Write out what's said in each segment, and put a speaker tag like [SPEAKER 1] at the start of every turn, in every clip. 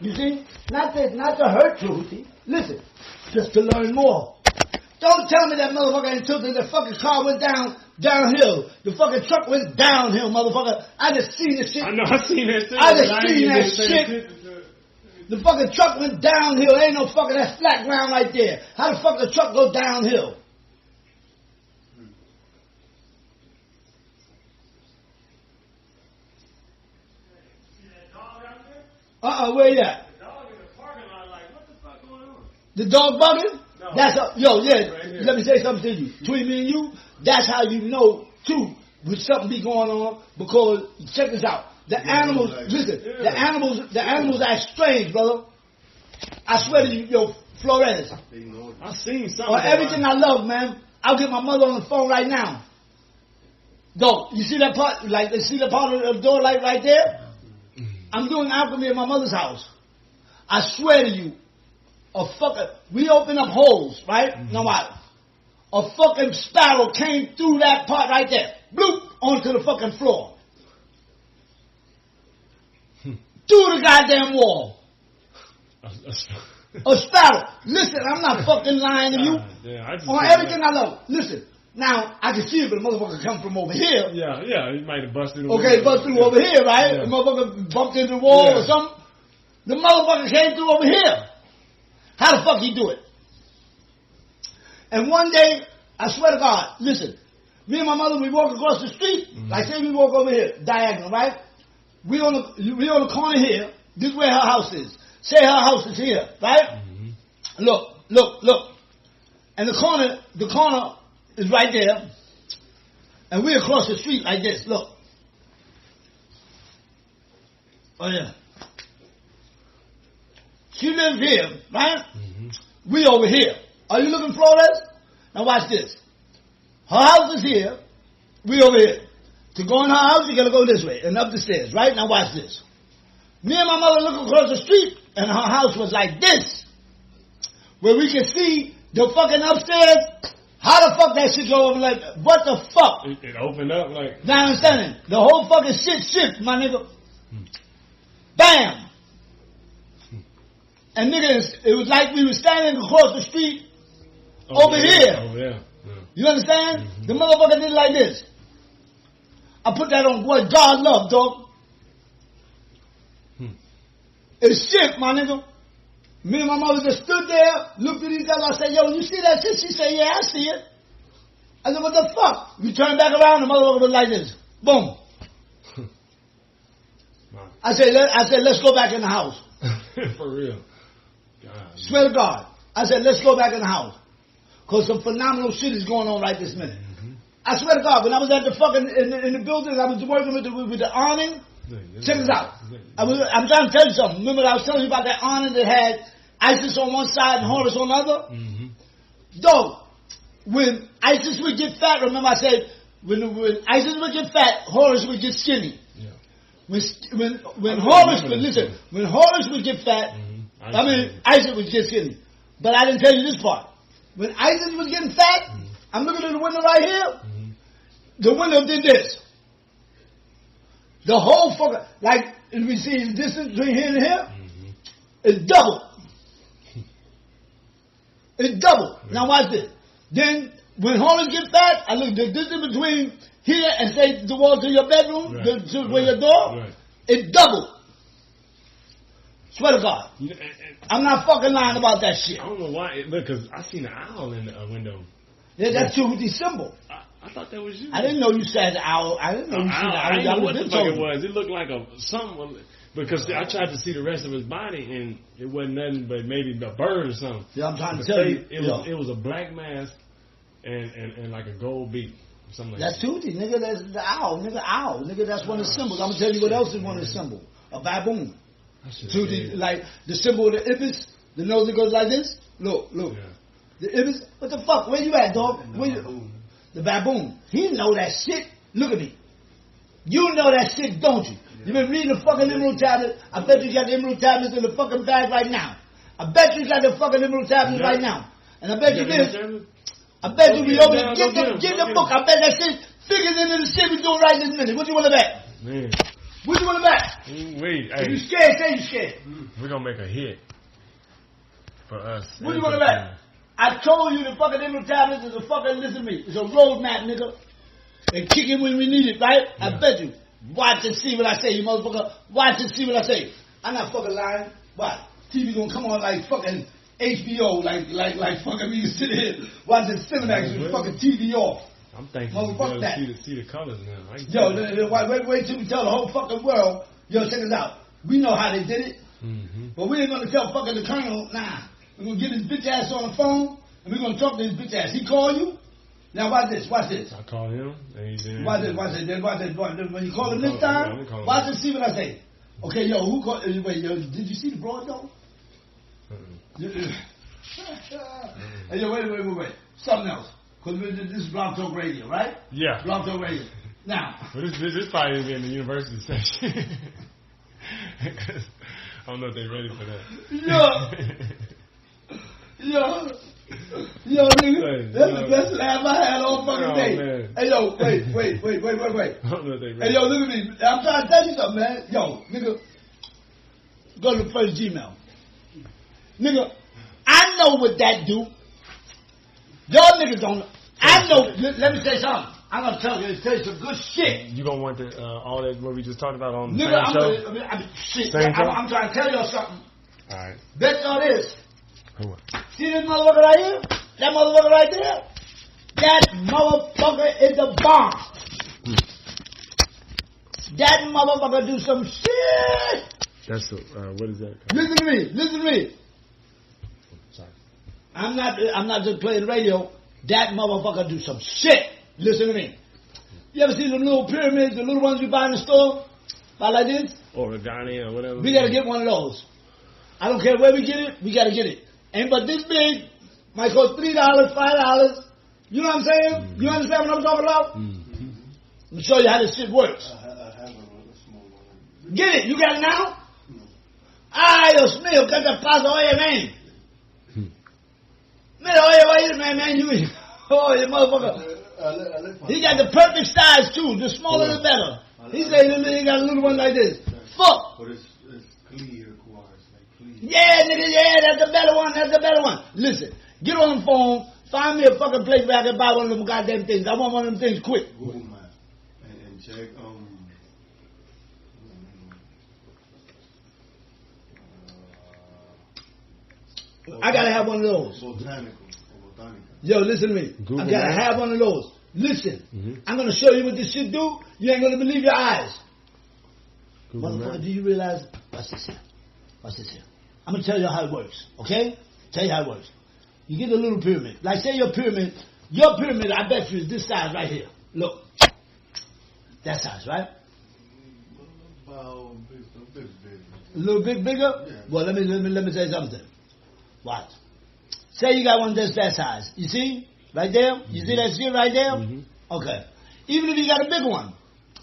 [SPEAKER 1] You see? Not to hurt Tuhuti. Listen, just to learn more. Don't tell me that motherfucker ain't tilted. The fucking car went downhill. The fucking truck went downhill, motherfucker. I just seen this shit.
[SPEAKER 2] I know, I seen that too.
[SPEAKER 1] I just seen that shit. The fucking truck went downhill. Ain't no fucking, that's flat ground right there. How the fuck the truck go downhill? Where you at?
[SPEAKER 2] The dog in the parking lot, like, what the fuck going on?
[SPEAKER 1] The dog bugging?
[SPEAKER 2] No.
[SPEAKER 1] That's
[SPEAKER 2] Right,
[SPEAKER 1] let me say something to you. Between me and you, that's how you know too when something be going on, because check this out. The animals, listen, the animals act strange, brother. I swear to you, yo, Flores.
[SPEAKER 2] I seen something.
[SPEAKER 1] Or everything I love, man. I'll get my mother on the phone right now. Don't you see that part? Like, see the part of the door light right there? I'm doing alchemy in my mother's house. I swear to you, we open up holes, right? Mm-hmm. Now what? A fucking sparrow came through that part right there. Bloop! Onto the fucking floor. Through the goddamn wall. A sparrow. Listen, I'm not fucking lying to you. On everything I love. Listen. Now, I can see it, but the motherfucker come from over here.
[SPEAKER 2] Yeah, he might have busted through.
[SPEAKER 1] Okay, bust through over here, right? Yeah. The motherfucker bumped into the wall or something. The motherfucker came through over here. How the fuck he do it? And one day, I swear to God, listen, me and my mother, we walk across the street, like say we walk over here, diagonal, right? We on the corner here. This is where her house is. Say her house is here, right? Mm-hmm. Look. And the corner is right there, and we're across the street like this. Look. Oh yeah. She lives here, right? Mm-hmm. We over here. Are you looking, Flores? Now watch this. Her house is here. We over here. To go in her house, you gotta go this way and up the stairs, right? Now watch this. Me and my mother look across the street, and her house was like this, where we can see the fucking upstairs. How the fuck that shit go over like, what the fuck?
[SPEAKER 2] It opened up like...
[SPEAKER 1] Now understanding? The whole fucking shit, my nigga. Bam! And nigga, it was like we were standing across the street over here.
[SPEAKER 2] Oh, yeah.
[SPEAKER 1] You understand? Mm-hmm. The motherfucker did it like this. I put that on what God love, dog. It's shit, my nigga. Me and my mother just stood there, looked at each other. I said, yo, you see that shit? She said, yeah, I see it. I said, what the fuck? We turned back around, the motherfucker was like this. Boom. I said, let's go back in the house.
[SPEAKER 2] For real. God,
[SPEAKER 1] swear to God. I said, let's go back in the house. Because some phenomenal shit is going on right this minute. Mm-hmm. I swear to God, when I was at the fucking, in the building, I was working with the awning. Check this out. I'm trying to tell you something. Remember I was telling you about that awning that had ISIS on one side and Horus on the other? Mm-hmm. Though, when ISIS would get fat, remember I said, when ISIS would get fat, Horus would get skinny. Yeah. When Horus would get fat, ISIS would get skinny. But I didn't tell you this part. When ISIS was getting fat, I'm looking at the window right here. The window did this. The whole fucker, like, if we see the distance between here and here, it's double. It's double. Now watch this. Then, when Horus get fat, I look, the distance between here and say the wall to your bedroom, where your door, it's double. Swear to God. I'm not fucking lying about that shit.
[SPEAKER 2] I don't know why, because I seen an owl in the window.
[SPEAKER 1] Yeah, that's Tuhuti symbol.
[SPEAKER 2] I thought that was you.
[SPEAKER 1] I didn't know you said the owl. I didn't know you said the owl.
[SPEAKER 2] I didn't know what the fuck it was. It looked like something, because I tried to see the rest of his body, and it wasn't nothing but maybe a bird or something.
[SPEAKER 1] Yeah, I'm trying to tell you.
[SPEAKER 2] It was a black mask and like a gold beak. Something like
[SPEAKER 1] that's Tuhuti, nigga. That's the owl. Nigga, that's one of the symbols. I'm going to tell you what else is one of the symbols. A baboon. Tuhuti, like the symbol of the ibis, the nose that goes like this. Look. Yeah. The ibis. What the fuck? Where you at, dog? The baboon. He know that shit. Look at me. You know that shit, don't you? You been reading the fucking emerald tablet. I bet you got the emerald tablets in the fucking bag right now. I bet you got the fucking emerald tablets right now. And I bet you this. I bet you be over there. Get the book. I bet that shit figures into the shit we doing right this minute. What you want to bet?
[SPEAKER 2] Man.
[SPEAKER 1] What you want to bet?
[SPEAKER 2] Wait,
[SPEAKER 1] If you scared, say you scared.
[SPEAKER 2] We're gonna make a hit for us.
[SPEAKER 1] What you want to bet? I told you the fucking info tablets is a fucking, listen to me, it's a roadmap, nigga. And kick it when we need it, right? Yeah. I bet you. Watch and see what I say, you motherfucker. Watch and see what I say. I'm not fucking lying. What? TV gonna come on like fucking HBO, like fucking me sit here watching Cinemax with fucking TV off.
[SPEAKER 2] I'm thinking you see the colors now.
[SPEAKER 1] Yo, wait till we tell the whole fucking world, yo, check us out. We know how they did it. Mm-hmm. But we ain't gonna tell fucking the colonel, nah. We're gonna get his bitch ass on the phone and we're gonna talk to his bitch ass. He call you? Now watch this.
[SPEAKER 2] I call him and he's in.
[SPEAKER 1] Watch this. When you call him this time, watch and see what I say. Okay, yo, who called? Wait, yo, did you see the broad though? Hey, yo, wait. Something else. Because this is Blog Talk Radio, right?
[SPEAKER 2] Yeah.
[SPEAKER 1] Blog Talk Radio. Now.
[SPEAKER 2] But this probably be in the university section. I don't know if they're ready for that. Yo, nigga. That's the best laugh I had all fucking day. Man. Hey, yo, wait. I don't know if they're ready.
[SPEAKER 1] Hey, yo, look at me. I'm trying to tell you something, man. Yo, nigga. Go to the first Gmail. Nigga, I know what that do. Y'all niggas don't know. I know. Let me say something. I'm gonna tell you some good shit.
[SPEAKER 2] You gonna want all that what we just talked about on the
[SPEAKER 1] nigga,
[SPEAKER 2] same show?
[SPEAKER 1] I'm trying to tell y'all something.
[SPEAKER 2] All right.
[SPEAKER 1] Bet y'all this.
[SPEAKER 2] What?
[SPEAKER 1] See this motherfucker right here? That motherfucker right there? That motherfucker is a bomb. That motherfucker do some shit.
[SPEAKER 2] That's what is that?
[SPEAKER 1] Listen to me.
[SPEAKER 2] Sorry.
[SPEAKER 1] I'm not just playing radio. That motherfucker do some shit. Listen to me. You ever see the little pyramids, the little ones you buy in the store? Buy like this?
[SPEAKER 2] Origami or whatever.
[SPEAKER 1] We gotta get one of those. I don't care where we get it, we gotta get it. Ain't but this big, might cost $3, $5. You know what I'm saying? Mm-hmm. You understand what I'm talking about? Mm-hmm. Let me show you how this shit works.
[SPEAKER 3] I have a small one.
[SPEAKER 1] Get it? You got it now? No. Ay, Dios mío, ¿qué te pasa? Oye, man. Mira, oye, man, you... Oh, you motherfucker. He got the perfect size, too. The smaller the better. He said he got a little one like this. Fuck.
[SPEAKER 3] But it's clear, like clear.
[SPEAKER 1] Yeah, nigga, that's the better one. Listen, get on the phone, find me a fucking place where I can buy one of them goddamn things. I want one of them things quick.
[SPEAKER 3] Google Map. And check,
[SPEAKER 1] I gotta have one of those.
[SPEAKER 3] Botanica.
[SPEAKER 1] Yo, listen to me. I gotta have one of those. Listen, I'm gonna show you what this shit do. You ain't gonna believe your eyes. Motherfucker, do you realize? Watch this here. I'm gonna tell you how it works, okay? Tell you how it works. You get a little pyramid. Like say your pyramid, I bet you is this size right here. Look. That size, right?
[SPEAKER 3] About a bit bigger.
[SPEAKER 1] A little bit bigger? Yeah. Well, let me say something. Watch. Say you got one that's that size. You see? Right there? Mm-hmm. You see that shit right there? Mm-hmm. Okay. Even if you got a bigger one.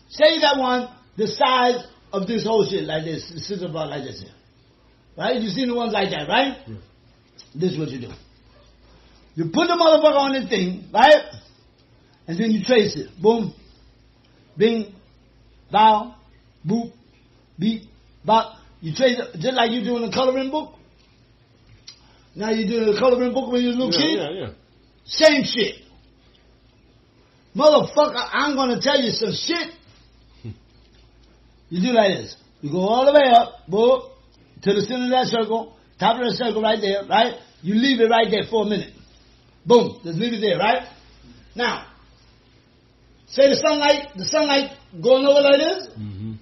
[SPEAKER 1] Say you got one the size of this whole shit like this. It sits about like this here. Right? You seen the ones like that, right? Yeah. This is what you do. You put the motherfucker on this thing, right? And then you trace it. Boom. Bing. Bow. Boop. Beep. Bop. You trace it just like you do in a coloring book. Now you do the coloring book when you're a little kid?
[SPEAKER 2] Yeah.
[SPEAKER 1] Same shit. Motherfucker, I'm going to tell you some shit. You do like this. You go all the way up, boom, to the center of that circle, top of the circle right there, right? You leave it right there for a minute. Boom, just leave it there, right? Now, say the sunlight going over like this. Mm-hmm.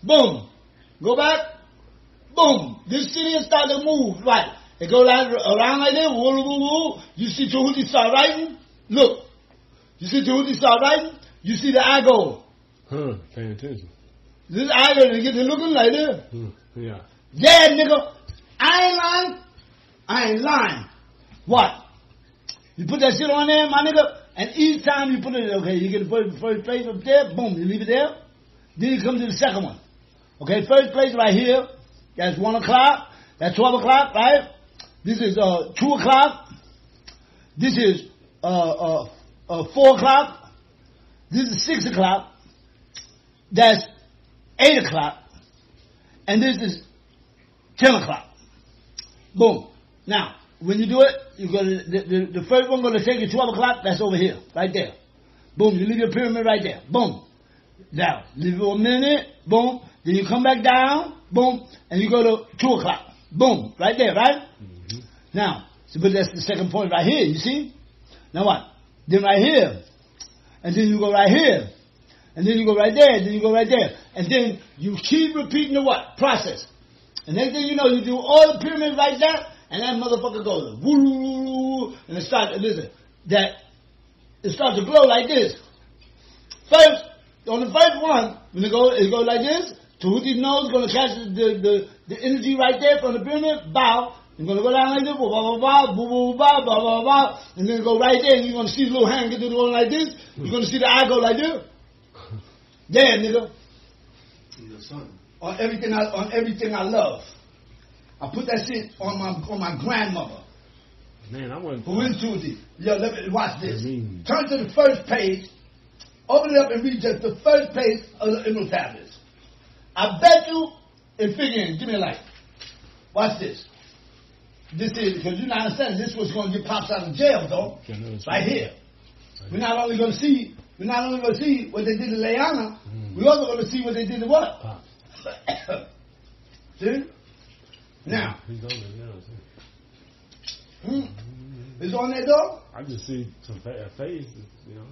[SPEAKER 1] Boom. Go back. Boom. This shit here start to move, right? It go around like that. Woo, woo, woo. You see Tuhuti start writing? Look. You see Tuhuti start writing? You see the eye go.
[SPEAKER 2] Paying attention.
[SPEAKER 1] This eye go to get to looking like that.
[SPEAKER 2] Yeah.
[SPEAKER 1] Yeah, nigga. I ain't lying. What? You put that shit on there, my nigga, and each time you put it, okay, you get the first place up there, boom, you leave it there. Then you come to the second one. Okay, first place right here, that's 1 o'clock, that's 12 o'clock, right? This is 2 o'clock. This is 4 o'clock. This is 6 o'clock. That's 8 o'clock, and this is 10 o'clock. Boom. Now, when you do it, you go to the first one going to take you 12 o'clock. That's over here, right there. Boom. You leave your pyramid right there. Boom. Down. Leave it for a minute. Boom. Then you come back down. Boom. And you go to 2 o'clock. Boom. Right there, right? Mm-hmm. Now, so, but that's the second point right here. You see? Now what? Then right here. And then you go right here. And then you go right there. And then you go right there. And then you keep repeating the what? Process. And next thing you know, you do all the pyramids like that. And that motherfucker goes, woo, and it starts, listen, it starts to glow like this. First, on the first one, when it goes like this, Tuhuti's nose is going to catch the energy right there from the pyramid, bow. You're going to go down like this, bow, bow, bow, bow, bow, bow, bow, bow, bow, and then go right there, and you're going to see the little hand get to the one like this. You're going to see the eye go like this. Yeah, nigga.
[SPEAKER 3] The sun.
[SPEAKER 1] On everything I love. I put that shit on my grandmother.
[SPEAKER 2] Man, I wasn't.
[SPEAKER 1] Who is Tuhuti? Yo, let me watch this. Turn to the first page. Open it up and read just the first page of the Emerald Tablets. I bet you, in figuring, give me a light. Watch this. This is, because you're not understanding, this was going to get Pops out of jail, though. Right here. We're not only going to see what they did to Leanna, we're also going to see what they did to what? Pops. See? Now.
[SPEAKER 2] He's on there,
[SPEAKER 1] It's on there, though?
[SPEAKER 2] I just see some faces, you know.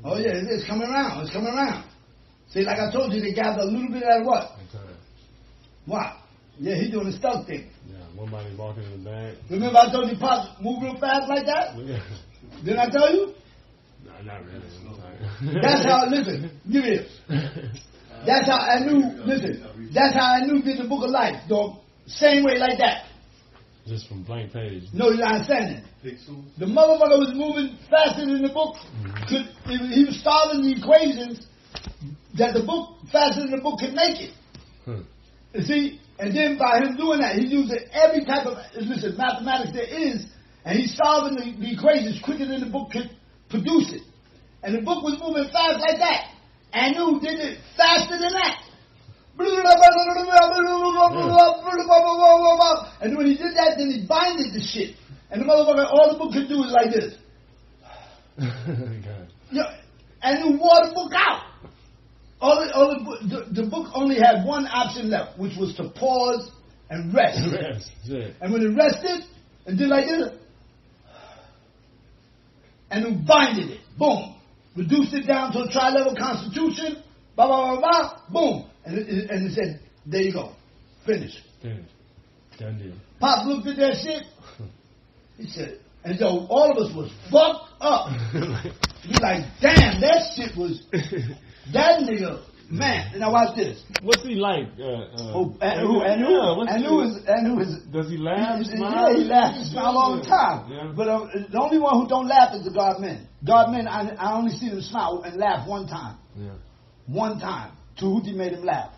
[SPEAKER 1] Oh, yeah, it's coming around. It's coming around. See, like I told you, they gathered a little bit out of what? What? Yeah, he's doing the stealth thing.
[SPEAKER 2] Yeah, one body walking in the back.
[SPEAKER 1] Remember I told you Pops move real fast like that?
[SPEAKER 2] Yeah.
[SPEAKER 1] Didn't I tell you?
[SPEAKER 2] No, not really.
[SPEAKER 1] That's how, listen, give it. That's how I knew, listen, that's how I knew did the Book of Life, dog. Same way like that.
[SPEAKER 2] Just from blank page.
[SPEAKER 1] No, you're not understanding. The motherfucker was moving faster than the book. He was solving the equations that the book, faster than the book could make it. You see? And then by him doing that, he's using every type of, listen, mathematics there is, and he's solving the equations quicker than the book could produce it. And the book was moving fast like that. And you did it faster than that. And when he did that, then he binded the shit. And the motherfucker, all the book could do is like this. And you wore the book out. The book only had one option left, which was to pause and rest. And when it rested and did like this, and you binded it, boom, reduced it down to a tri-level constitution, blah, blah, blah, blah, boom. And it said, there you go. Finished.
[SPEAKER 2] Done deal.
[SPEAKER 1] Pop looked at that shit. He said, and so all of us was fucked up. He like, damn, that shit was, that nigga, man. Now watch this.
[SPEAKER 2] What's he like?
[SPEAKER 1] Who is,
[SPEAKER 2] does he laugh,
[SPEAKER 1] Yeah,
[SPEAKER 2] smile?
[SPEAKER 1] he laughs and smile all the time.
[SPEAKER 2] Yeah.
[SPEAKER 1] But the only one who don't laugh is the God men. God men, I only see them smile and laugh one time.
[SPEAKER 2] Yeah.
[SPEAKER 1] One time. Tuhuti made him laugh.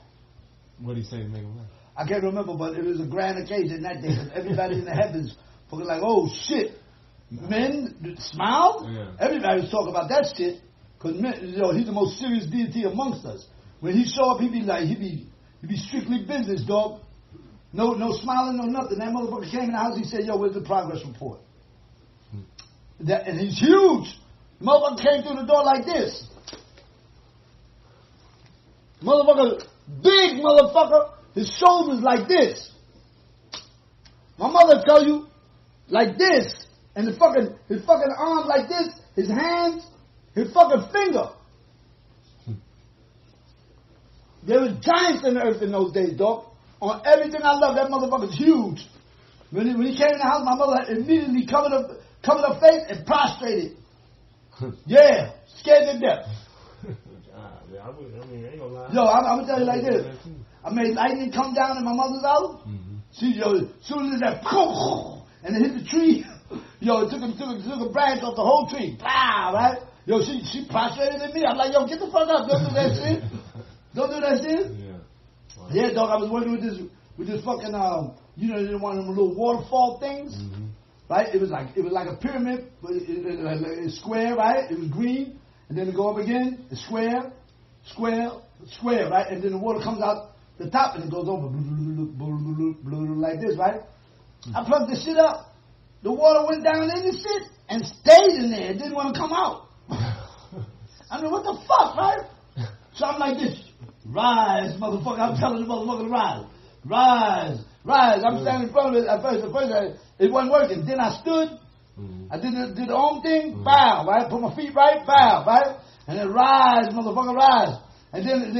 [SPEAKER 2] What did he say to make him laugh?
[SPEAKER 1] I can't remember, but it was a grand occasion that day. Everybody in the heavens fucking like, oh shit. Men smiled?
[SPEAKER 2] Yeah.
[SPEAKER 1] Everybody was talking about that shit. Because he's the most serious deity amongst us. When he show up, he be strictly business, dog. No smiling, no nothing. That motherfucker came in the house, he said, yo, where's the progress report? And he's huge. The motherfucker came through the door like this. Motherfucker, big motherfucker, his shoulders like this. My mother tell you, like this. And his fucking arms like this, his hands, his fucking finger. There was giants in the earth in those days, dog. On everything I love, that motherfucker's huge. When he came in the house, my mother immediately covered her face and prostrated. Yeah, scared to death.
[SPEAKER 2] I ain't gonna lie.
[SPEAKER 1] Yo, I'm gonna tell you like this. I made lightning come down in my mother's house. See, yo, as soon as that, and it hit the tree, yo, it took a branch off the whole tree. Blah, right? Yo, she prostrated at me. I'm like, yo, get the fuck up. Don't do that shit. Don't do that shit. Yeah. Wow. Yeah, dog. I was working with this fucking one of them little waterfall things, right? It was like a pyramid, but it's square, right? It was green, and then it go up again. It's square, square, right? And then the water comes out the top and it goes over like this, right? I plugged the shit up. The water went down in the shit and stayed in there. It didn't want to come out. I mean, what the fuck, right? So I'm like this. Rise, motherfucker. I'm telling the motherfucker to rise. Rise, rise. I'm standing in front of it. At first it wasn't working. Then I stood. I did the own thing. Bow, right? Put my feet right. Bow, right? And then rise, motherfucker, rise. And then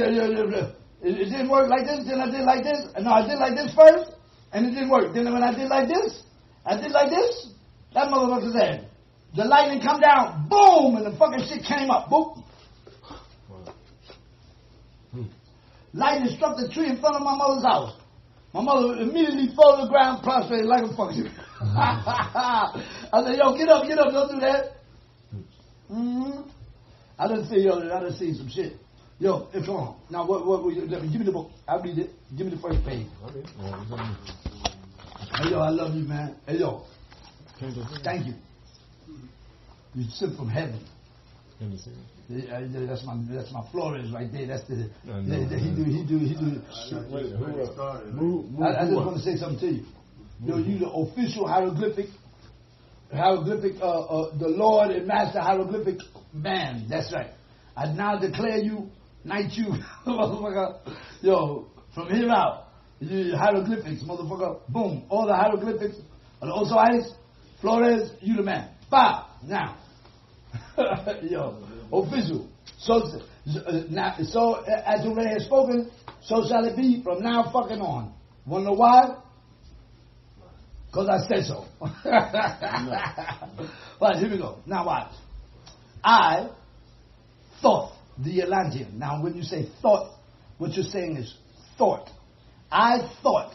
[SPEAKER 1] it didn't work like this. Then I did like this. No, I did like this first. And it didn't work. Then when I did like this, that motherfucker said, the lightning come down, boom, and the fucking shit came up, boom. Lightning struck the tree in front of my mother's house. My mother immediately fell to the ground, prostrated like a fucking. I said, yo, get up, don't do that. I done see some shit. Yo, come on. Now, what give me the book. I'll read it. Give me the first page. Okay. Hey, yo, I love you, man. Hey, yo. Thank you. You sent from heaven. That's my Flores right there. That's the he do. I just want to say something to you. Yo, you the official hieroglyphic, the Lord and Master hieroglyphic man. That's right. I now declare you, knight you, motherfucker. Yo, from here out, you hieroglyphics, motherfucker. Boom, all the hieroglyphics of the OSOICE, Flores, you the man. Bow now. Yo, official. So as the Ray has spoken, so shall it be from now fucking on. Wanna know why? Because I said so. Right, here we go. Now watch. I thought the Atlantean. Now when you say thought, what you're saying is thought. I thought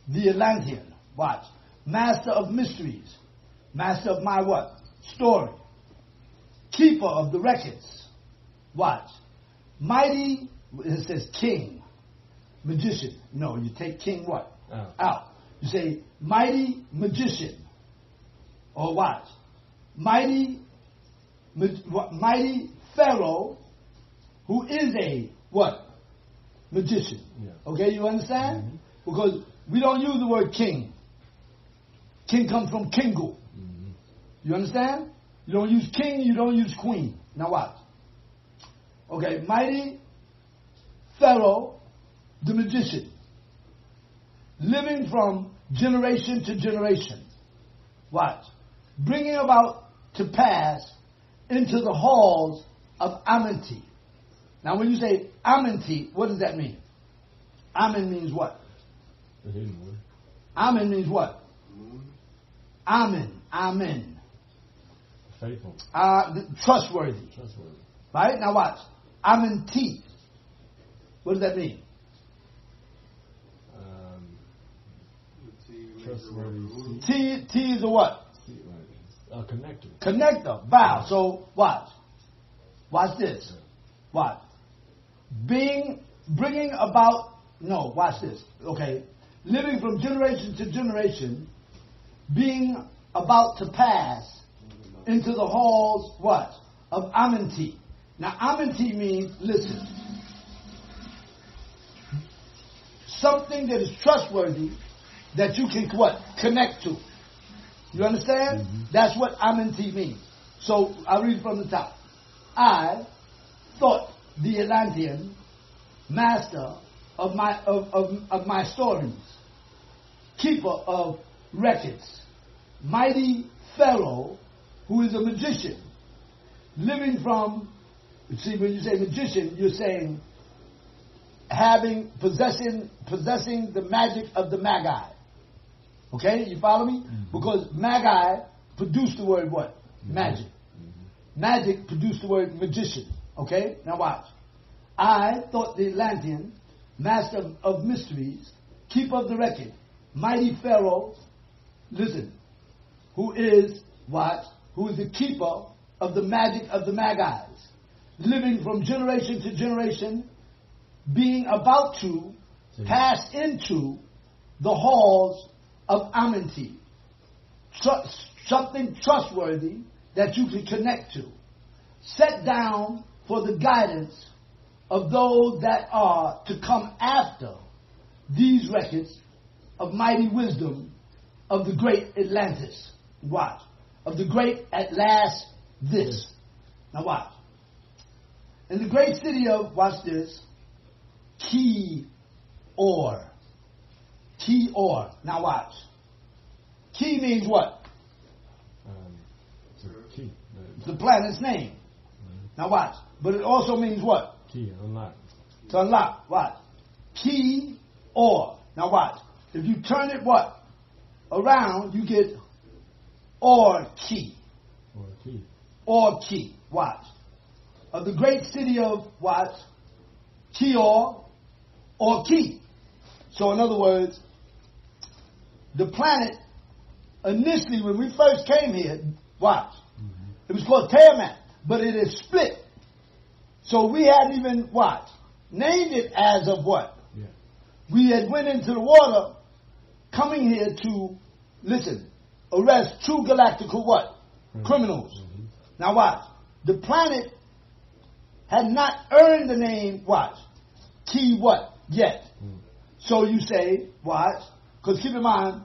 [SPEAKER 1] the Atlantean. Watch. Master of mysteries. Master of my what? Story. Keeper of the records. Watch. Mighty, it says king. Magician. No, you take king what? Out. You say mighty magician. Or watch. Mighty Pharaoh, who is a what? Magician. Yeah. Okay, you understand? Mm-hmm. Because we don't use the word king. King comes from kingle. Mm-hmm. You understand? You don't use king, you don't use queen. Now watch. Okay, mighty Pharaoh, the magician, living from generation to generation. Watch. Bringing about to pass into the halls of Amenti. Now when you say Amenti, what does that mean? Amen means what? Amen means what? Amen. Amen.
[SPEAKER 2] Faithful.
[SPEAKER 1] Trustworthy. Right? Now watch. Amenti. What does that mean? Trustworthy. T is a what?
[SPEAKER 2] Connector.
[SPEAKER 1] Connector. Bow. So watch. Watch this. Watch. Bringing about. No. Watch this. Okay. Living from generation to generation, being about to pass into the halls, what? Of Amenti. Now, Amenti means, listen, something that is trustworthy that you can, what? Connect to. You understand? Mm-hmm. That's what Amenti means. So, I'll read from the top. I thought the Atlantean, master of my stories, keeper of records, mighty Pharaoh, who is a magician, living from, see, when you say magician, you're saying possessing the magic of the Magi. Okay, you follow me? Mm-hmm. Because Magi produced the word what? Magic. Mm-hmm. Magic produced the word magician. Okay, now watch. I thought the Atlantean, master of mysteries, keeper of the record, mighty Pharaoh, listen, who is what? Who is the keeper of the magic of the Magi's, living from generation to generation, being about to pass into the halls of Amenti. Something trustworthy that you can connect to. Set down for the guidance of those that are to come after these records of mighty wisdom of the great Atlantis. Watch. Of the great at last this. Now watch. In the great city of, watch this, Ki-Or. Ki-Or. Now watch. Ki means what? It's the planet's name. Now watch. But it also means what?
[SPEAKER 2] Key, unlock.
[SPEAKER 1] To unlock. Watch. Ki-Or. Now watch. If you turn it what? Around, you get Or-Ki.
[SPEAKER 2] Or key.
[SPEAKER 1] Or-Ki. Watch. Of the great city of, watch, Ki-Or or Ki. So in other words, the planet, initially when we first came here, watch, it was called Tiamat, but it is split. So we hadn't even, watch, named it as of what?
[SPEAKER 2] Yeah.
[SPEAKER 1] We had went into the water coming here to, listen, arrest two galactical what? Criminals. Now watch, the planet had not earned the name, watch, Ki what? Yet. So you say, watch, because keep in mind,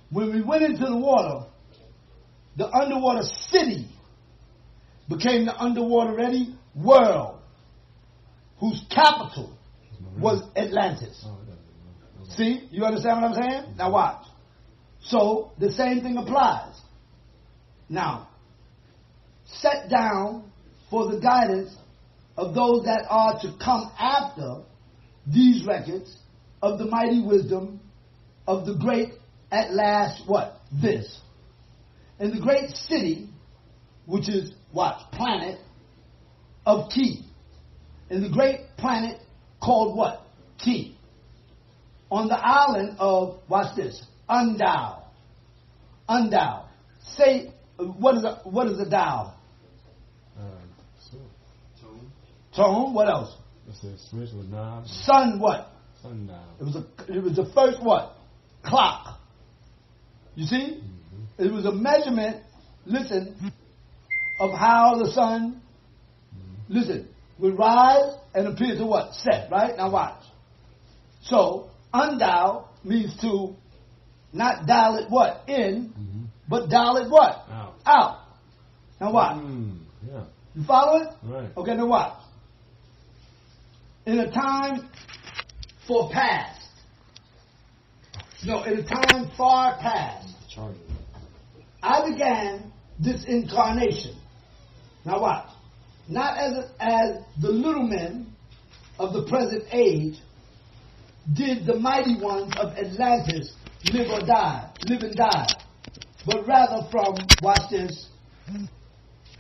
[SPEAKER 1] when we went into the water, the underwater city became the underwater ready world, whose capital was Atlantis. See? You understand what I'm saying? Now watch. So the same thing applies. Now, set down for the guidance of those that are to come after these records of the mighty wisdom of the great at last what? This. In the great city, which is what? Planet of Ki. In the great planet called what? Ki. On the island of, watch this, Undao. Undao. Say, what is a Dao? Tone. What else?
[SPEAKER 2] It's a switch with knobs.
[SPEAKER 1] Sun what?
[SPEAKER 2] Sundial.
[SPEAKER 1] It was the first what? Clock. You see? It was a measurement, listen, of how the sun, listen, would rise and appear to what? Set, right? Now watch. So, undial means to not dial it what? In, but dial it what? Out. Now watch.
[SPEAKER 2] Yeah.
[SPEAKER 1] You follow it?
[SPEAKER 2] Right.
[SPEAKER 1] Okay, now watch. In a time for past. No, in a time far past. I began this incarnation. Now watch. Not as the little men of the present age did the mighty ones of Atlantis live and die, but rather from, watch this,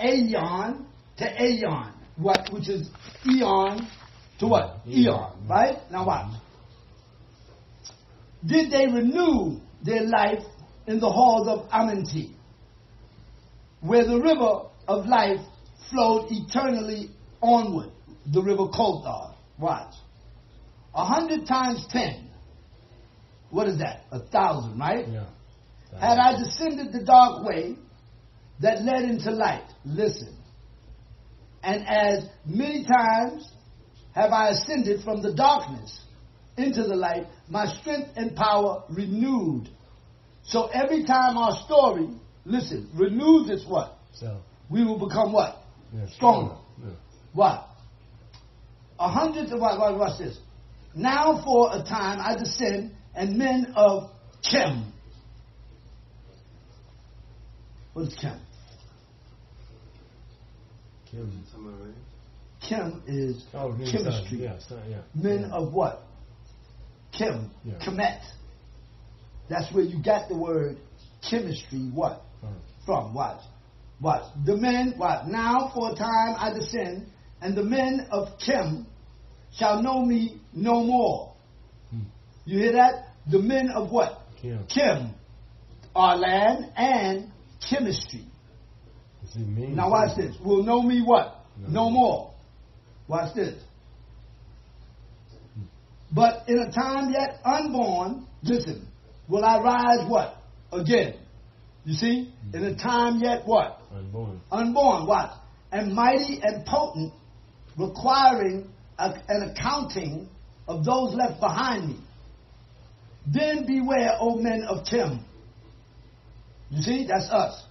[SPEAKER 1] Aeon to Aeon, which is eon to what? Eon, right? Now watch. Did they renew their life in the halls of Amenti, where the river of life flowed eternally onward, the river Kothar. Watch. 100 times 10. What is that? 1,000, right?
[SPEAKER 2] Yeah.
[SPEAKER 1] Had I descended the dark way that led into light, listen, and as many times have I ascended from the darkness into the light, my strength and power renewed. So every time our story, listen, renews its what?
[SPEAKER 2] So
[SPEAKER 1] we will become what?
[SPEAKER 2] Yeah,
[SPEAKER 1] stronger.
[SPEAKER 2] Yeah.
[SPEAKER 1] What? 100 of watch this. Now for a time I descend, and men of Chem. What is Chem? Chem is chemistry.
[SPEAKER 2] Yeah.
[SPEAKER 1] Men of what? Chem.
[SPEAKER 2] Yeah.
[SPEAKER 1] Kemet. That's where you got the word chemistry. What? From. Watch. Watch. The men, what? Now for a time I descend, and the men of Chem shall know me no more. You hear that? The men of what? Chem. Our land and chemistry. Now watch this. Will know me what? No more. Watch this. But in a time yet unborn, listen, will I rise what? Again. You see? In a time yet what?
[SPEAKER 2] Unborn.
[SPEAKER 1] Unborn. Watch. And mighty and potent requiring an accounting of those left behind me. Then beware, O men of Tim. You see, that's us.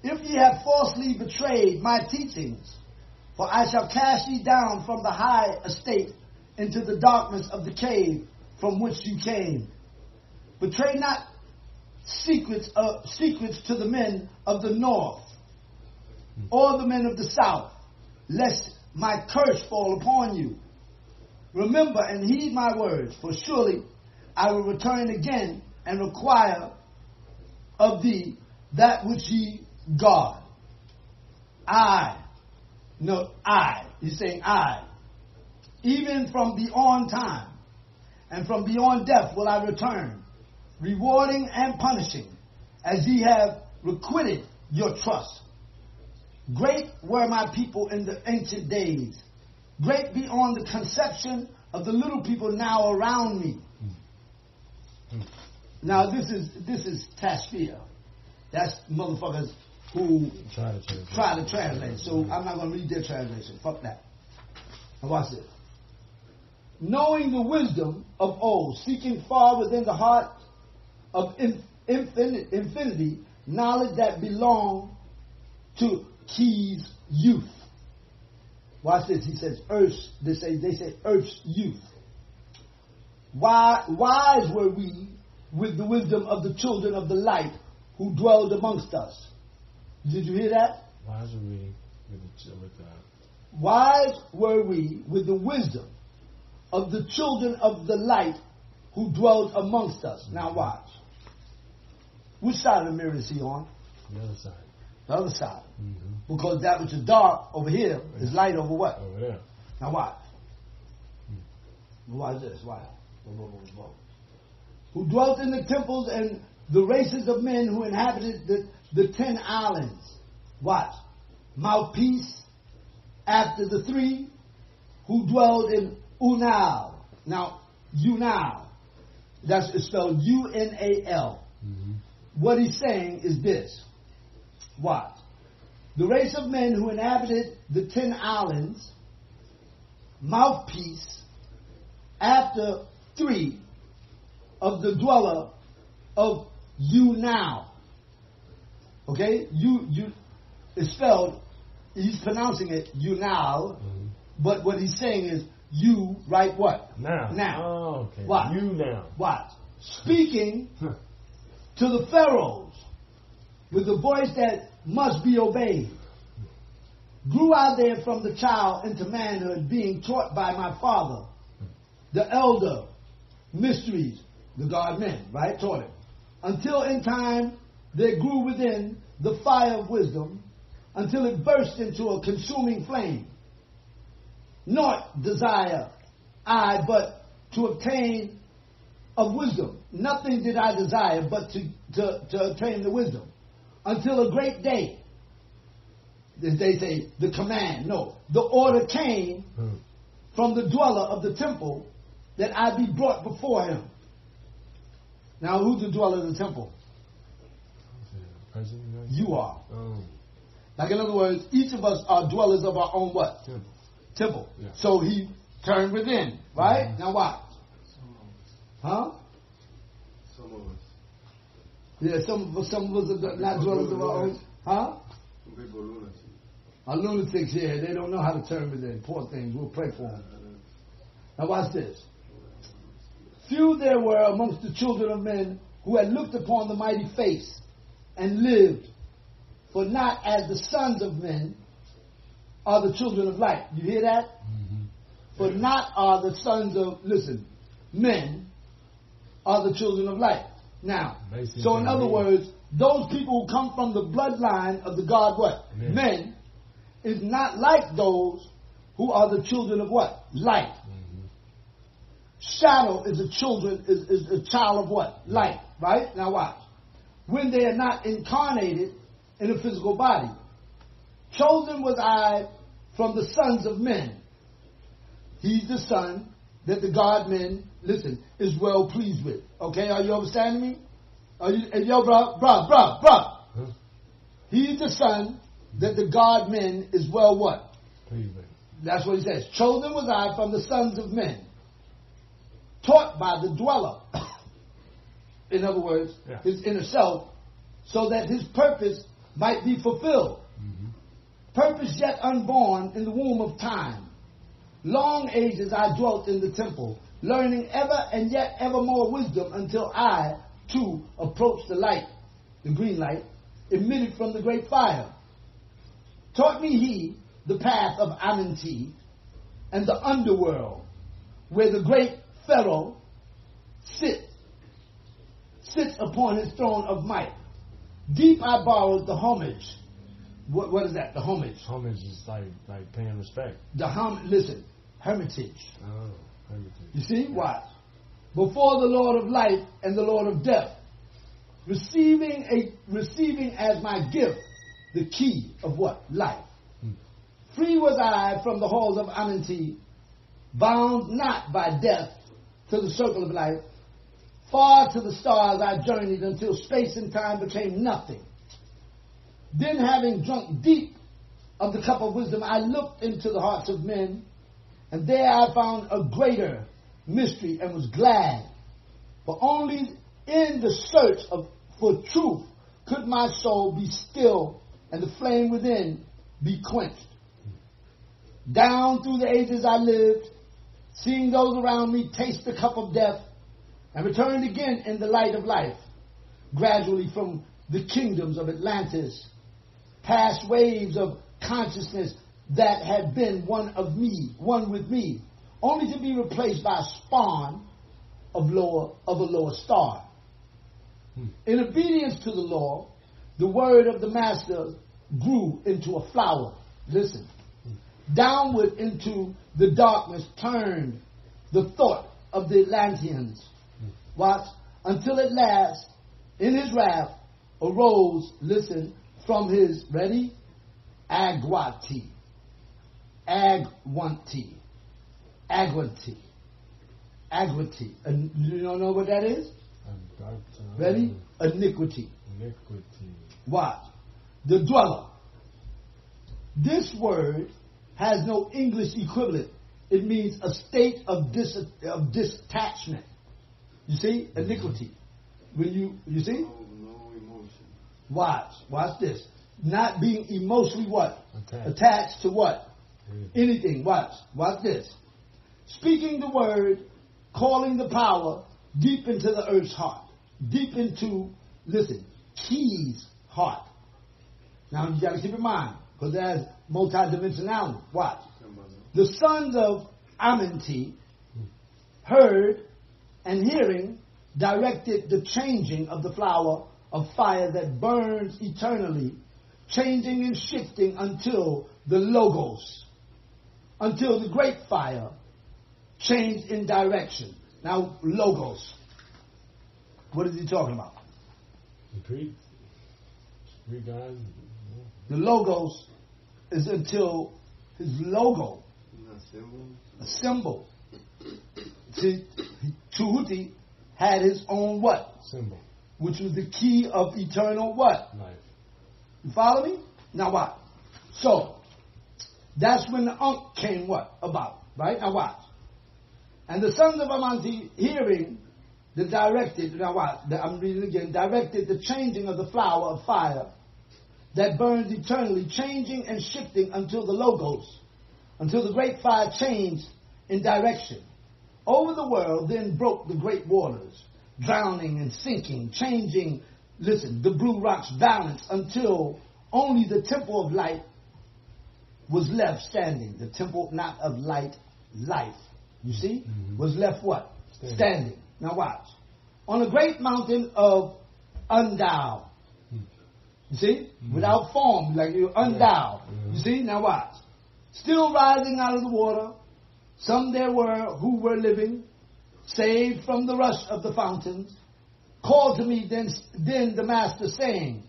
[SPEAKER 1] If ye have falsely betrayed my teachings, for I shall cast ye down from the high estate into the darkness of the cave from which you came. Betray not secrets to the men of the north or the men of the south, lest my curse fall upon you. Remember and heed my words, for surely I will return again and require of thee that which ye guard. He's saying I. Even from beyond time and from beyond death will I return, rewarding and punishing, as ye have requited your trust. Great were my people in the ancient days, great beyond the conception of the little people now around me. Now this is Tashfir. That's motherfuckers who try to translate. So I'm not going to read their translation. Fuck that. Now watch this. Knowing the wisdom of old, seeking far within the heart of infinity, knowledge that belonged to Key's youth. Watch this. He says, Earth's, they say Earth's youth. Wise were we with the wisdom of the children of the light who dwelled amongst us. Did you hear that?
[SPEAKER 2] Wise were we with the
[SPEAKER 1] Wise were we with the wisdom of the children of the light who dwelled amongst us. Now watch. Which side of the mirror is he on?
[SPEAKER 2] The other side.
[SPEAKER 1] The other side. Mm-hmm. Because that which is dark over here is light over what?
[SPEAKER 2] Over there.
[SPEAKER 1] Now watch. Watch this. Watch. Who dwelt in the temples and the races of men who inhabited the 10 islands. Watch. Mouthpiece after the 3 who dwelled in Unal. Now, Unal. It's spelled U-N-A-L. Mm-hmm. What he's saying is this. Watch. The race of men who inhabited the 10 islands, mouthpiece after 3 of the dweller of Unal. Okay? You it's spelled, he's pronouncing it Unal, but what he's saying is you write what? Now.
[SPEAKER 2] Oh, okay.
[SPEAKER 1] Watch.
[SPEAKER 2] You now.
[SPEAKER 1] Watch. Speaking to the pharaohs with the voice that must be obeyed. Grew out there from the child into manhood, being taught by my father, the elder, mysteries, the God men, right? Taught him. Until in time there grew within the fire of wisdom, until it burst into a consuming flame. Naught desire I but to obtain of wisdom. Nothing did I desire but to obtain the wisdom. Until a great day, they say the command, no, the order came from the dweller of the temple that I be brought before him. Now who's the dweller of the temple? You are.
[SPEAKER 2] Oh.
[SPEAKER 1] Like in other words, each of us are dwellers of our own what? Temple. Yeah. So he turned within, right? Mm-hmm. Now watch. Huh?
[SPEAKER 3] Some of us.
[SPEAKER 1] Yeah, some of us are not dwellers of our own. Huh?
[SPEAKER 3] Some people are lunatics.
[SPEAKER 1] Our lunatics here, they don't know how to turn within. Poor things. We'll pray for them. Now watch this. Few there were amongst the children of men who had looked upon the mighty face and lived, for not as the sons of men are the children of light. You hear that? Mm-hmm. For not are the sons of, men are the children of light. Now, so in other words, those people who come from the bloodline of the God what? Men, is not like those who are the children of what? Light. Mm-hmm. Shadow is a child of what? Light. Right? Now watch. When they are not incarnated in a physical body. Chosen was I from the sons of men. He's the son that the God men, is well pleased with. Okay, are you understanding me? Are you, yo, bruh. Huh? He's the son that the God men is well what?
[SPEAKER 2] Pleased with.
[SPEAKER 1] That's what he says. Chosen was I from the sons of men, taught by the dweller. In other words, his inner self, so that his purpose might be fulfilled. Purpose yet unborn in the womb of time. Long ages I dwelt in the temple, learning ever and yet ever more wisdom until I, too, approached the light, the green light, emitted from the great fire. Taught me he the path of Amenti and the underworld, where the great Pharaoh sits upon his throne of might. Deep I borrowed the homage. What is that? The homage.
[SPEAKER 2] Homage is like paying respect.
[SPEAKER 1] Listen, hermitage.
[SPEAKER 2] Oh, hermitage.
[SPEAKER 1] You see? Watch. Before the Lord of life and the Lord of death, receiving as my gift the key of what? Life. Free was I from the halls of Amenti, bound not by death to the circle of life. Far to the stars I journeyed until space and time became nothing. Then, having drunk deep of the cup of wisdom, I looked into the hearts of men, and there I found a greater mystery and was glad. For only in the search for truth could my soul be still and the flame within be quenched. Down through the ages I lived, seeing those around me taste the cup of death, and returned again in the light of life, gradually from the kingdoms of Atlantis, past waves of consciousness that had been one with me, only to be replaced by a spawn of a lower star. In obedience to the law, the word of the master grew into a flower. Listen. Downward into the darkness turned the thought of the Atlanteans. Watch. Until at last, in his wrath, arose, listen, from his, ready? Agwanti. And you don't know what that is? Ready? Iniquity. Watch. The dweller. This word has no English equivalent. It means a state of detachment. You see? Iniquity. When you see?
[SPEAKER 3] No emotion.
[SPEAKER 1] Watch this. Not being emotionally what? Attached to what? Anything. Watch this. Speaking the word, calling the power deep into the earth's heart. Deep into, listen, Key's heart. Now you got to keep in mind, because there's multidimensionality. Watch. The sons of Amenti heard and hearing directed the changing of the flower of fire that burns eternally, changing and shifting until the logos, until the great fire changed in direction. Now, logos. What is he talking about?
[SPEAKER 2] Greek guys.
[SPEAKER 1] The logos is until his logo, a symbol. See, Tuhuti had his own what?
[SPEAKER 2] Symbol.
[SPEAKER 1] Which was the key of eternal what?
[SPEAKER 2] Life.
[SPEAKER 1] You follow me? Now what? So, that's when the Ankh came what? About. Right? Now watch. And the sons of Amanti, hearing the directed, now watch, I'm reading again, directed the changing of the flower of fire that burns eternally, changing and shifting until the logos, until the great fire changed in direction. Over the world then broke the great waters, drowning and sinking, changing, listen, the blue rocks balance until only the temple of light was left standing. The temple not of light, life. You see? Was left what? Standing. Now watch. On a great mountain of undoubt. You see? Without form, like you're undoubt. You see? Now watch. Still rising out of the water, some there were who were living, saved from the rush of the fountains, called to me then the master, saying,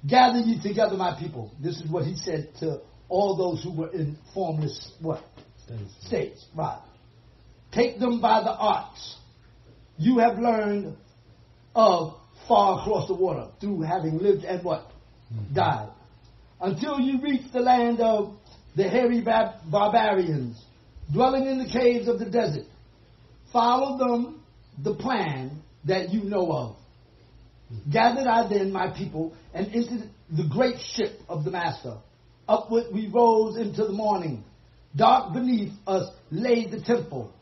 [SPEAKER 1] gather ye together, my people. This is what he said to all those who were in formless what? States. Right. Take them by the arts. You have learned of far across the water through having lived and what? Died. Until you reach the land of the hairy barbarians, dwelling in the caves of the desert. Follow them the plan that you know of. Gathered I then my people and entered the great ship of the master. Upward we rose into the morning. Dark beneath us lay the temple.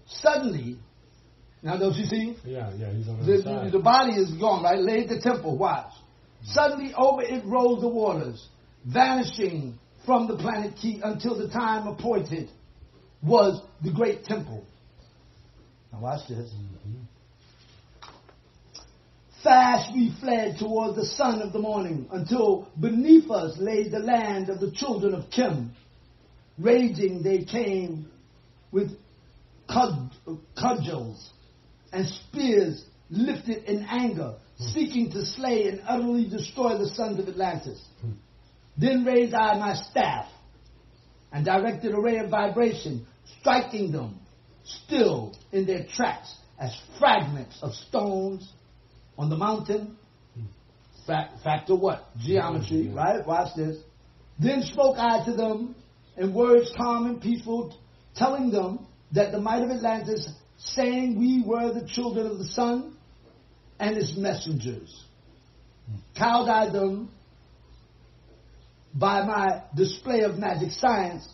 [SPEAKER 1] Suddenly, now don't you see?
[SPEAKER 2] Yeah, he's on the side.
[SPEAKER 1] The body is gone, right? Laid the temple, watch. Suddenly over it rose the waters, vanishing from the planet key until the time appointed was the great temple. Now watch this. Fast we fled toward the sun of the morning until beneath us lay the land of the children of Kim. Raging they came with cudgels and spears lifted in anger, seeking to slay and utterly destroy the sons of Atlantis. Then raised I my staff and directed a ray of vibration, striking them still in their tracks as fragments of stones on the mountain. Factor what? Geometry, right? Watch this. Then spoke I to them in words calm and peaceful, telling them that the might of Atlantis, saying we were the children of the sun and its messengers. Cowed I them by my display of magic science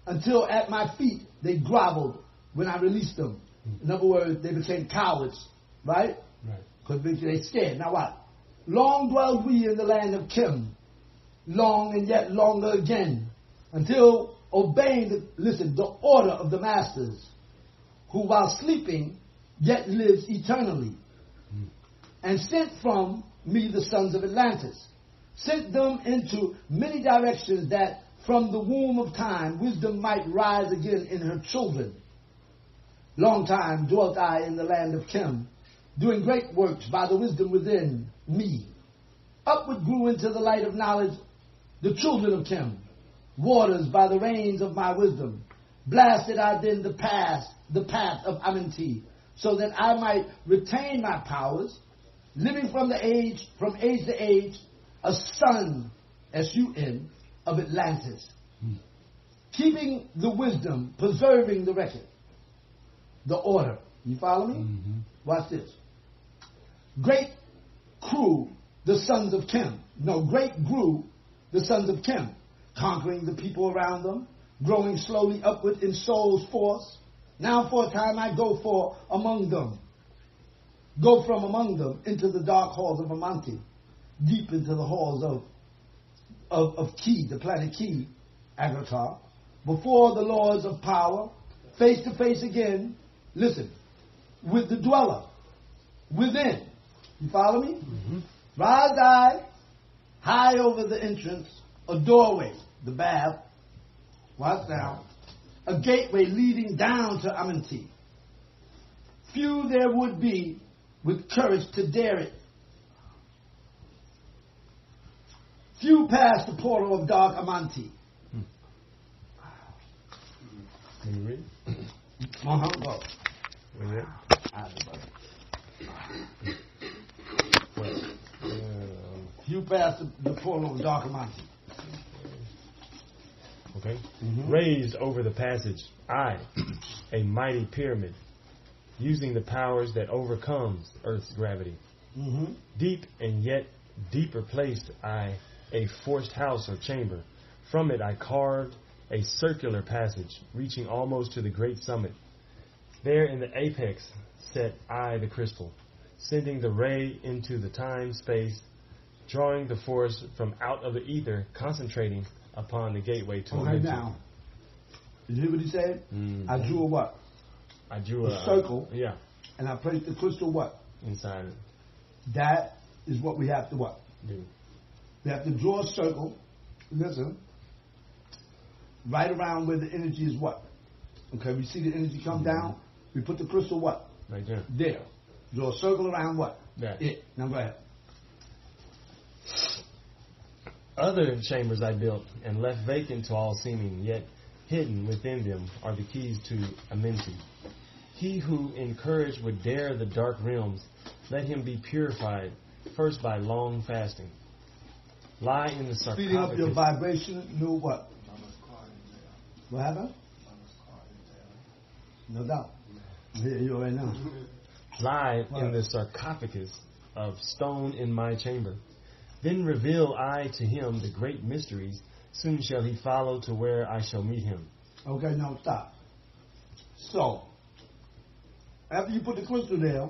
[SPEAKER 1] until at my feet they groveled when I released them. In other words, they became cowards, right? Because they scared. Now what? Long dwelled we in the land of Kim, long and yet longer again, until obeying the order of the masters, who while sleeping yet lives eternally, and sent from me the sons of Atlantis, sent them into many directions that from the womb of time wisdom might rise again in her children. Long time dwelt I in the land of Kim, doing great works by the wisdom within me. Upward grew into the light of knowledge the children of Kim, waters by the rains of my wisdom. Blasted I then the path of Amenti, so that I might retain my powers, living from age to age, a son, S-U-N, of Atlantis. Keeping the wisdom, preserving the record, the order. You follow me? Watch this. Great grew the sons of Kim, conquering the people around them, growing slowly upward in soul's force. Now for a time I go from among them into the dark halls of Amanti, deep into the halls of Ki, the planet Ki, Agatar, before the lords of power, face to face again, listen, with the dweller within. You follow me? Rise I high over the entrance, a doorway, the bath, watch now, a gateway leading down to Amanti. Few there would be with courage to dare it. Few pass the portal of dark Amanti.
[SPEAKER 2] Can you read?
[SPEAKER 1] Go.
[SPEAKER 2] Read
[SPEAKER 1] Few pass the portal of dark Amanti.
[SPEAKER 2] Okay. Raised over the passage, I, a mighty pyramid, using the powers that overcomes Earth's gravity. Deep and yet deeper placed I, a forced house or chamber. From it I carved a circular passage, reaching almost to the great summit. There in the apex set I the crystal, sending the ray into the time-space, drawing the force from out of the ether, concentrating upon the gateway to
[SPEAKER 1] okay, now, did you hear what he said? I drew a what?
[SPEAKER 2] I drew
[SPEAKER 1] a circle.
[SPEAKER 2] Yeah.
[SPEAKER 1] And I placed the crystal what?
[SPEAKER 2] Inside it.
[SPEAKER 1] That is what we have to what?
[SPEAKER 2] Do.
[SPEAKER 1] We have to draw a circle, listen, right around where the energy is what? Okay, we see the energy come down, we put the crystal what?
[SPEAKER 2] Right there.
[SPEAKER 1] There. Draw a circle around what?
[SPEAKER 2] That.
[SPEAKER 1] It. Now go ahead.
[SPEAKER 2] Other chambers I built and left vacant to all seeming, yet hidden within them are the keys to Amenti. He who in courage would dare the dark realms, let him be purified first by long fasting. Lie in the sarcophagus.
[SPEAKER 1] Speeding up your vibration, know what? What happened? No doubt. Yeah, you already know.
[SPEAKER 2] Lie in the sarcophagus of stone in my chamber. Then reveal I to him the great mysteries. Soon shall he follow to where I shall meet him.
[SPEAKER 1] Okay, now stop. So, after you put the crystal there,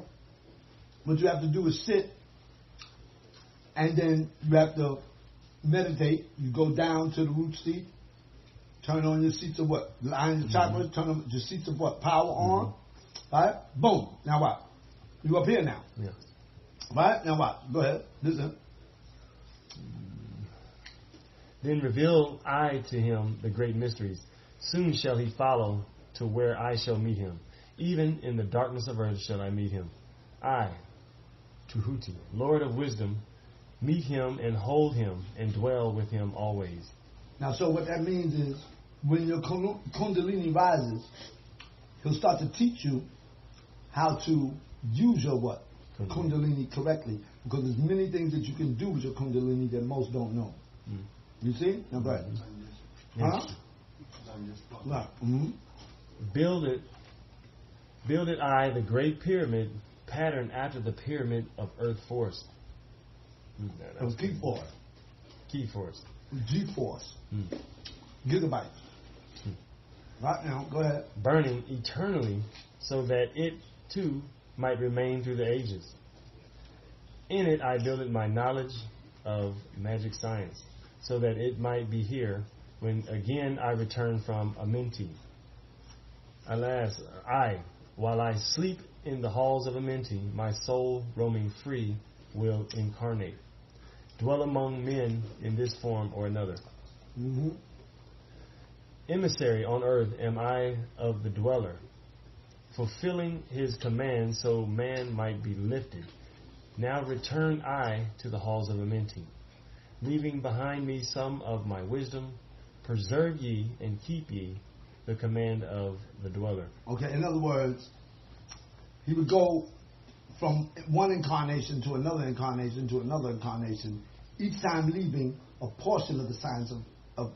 [SPEAKER 1] what you have to do is sit, and then you have to meditate. You go down to the root seat, turn on your seats of what? The iron chakras, turn on your seats of what? Power on. Right? Boom. Now what? You up here now.
[SPEAKER 2] Yeah.
[SPEAKER 1] Right? Now what? Go ahead. Listen.
[SPEAKER 2] Then reveal I to him the great mysteries. Soon shall he follow to where I shall meet him. Even in the darkness of earth shall I meet him. I, Tuhuti, Lord of wisdom, meet him and hold him and dwell with him always.
[SPEAKER 1] Now, so what that means is when your Kundalini rises, he'll start to teach you how to use your what? Kundalini correctly. Because there's many things that you can do with your Kundalini that most don't know.
[SPEAKER 2] Mm.
[SPEAKER 1] You see? Now go ahead. Huh? Right. Mm-hmm.
[SPEAKER 2] Build it I, the great pyramid, patterned after the pyramid of earth force.
[SPEAKER 1] That was key force.
[SPEAKER 2] Key force.
[SPEAKER 1] G force. Gigabytes. Right now, go ahead.
[SPEAKER 2] Burning eternally so that it too might remain through the ages. In it I builded my knowledge of magic science, so that it might be here when again I return from Amenti. Alas, while I sleep in the halls of Amenti, my soul roaming free will incarnate, dwell among men in this form or another.
[SPEAKER 1] Mm-hmm.
[SPEAKER 2] Emissary on earth am I of the dweller, fulfilling his command so man might be lifted. Now return I to the halls of Amenti, leaving behind me some of my wisdom. Preserve ye and keep ye the command of the dweller.
[SPEAKER 1] Okay, in other words, he would go from one incarnation to another incarnation to another incarnation, each time leaving a portion of the science of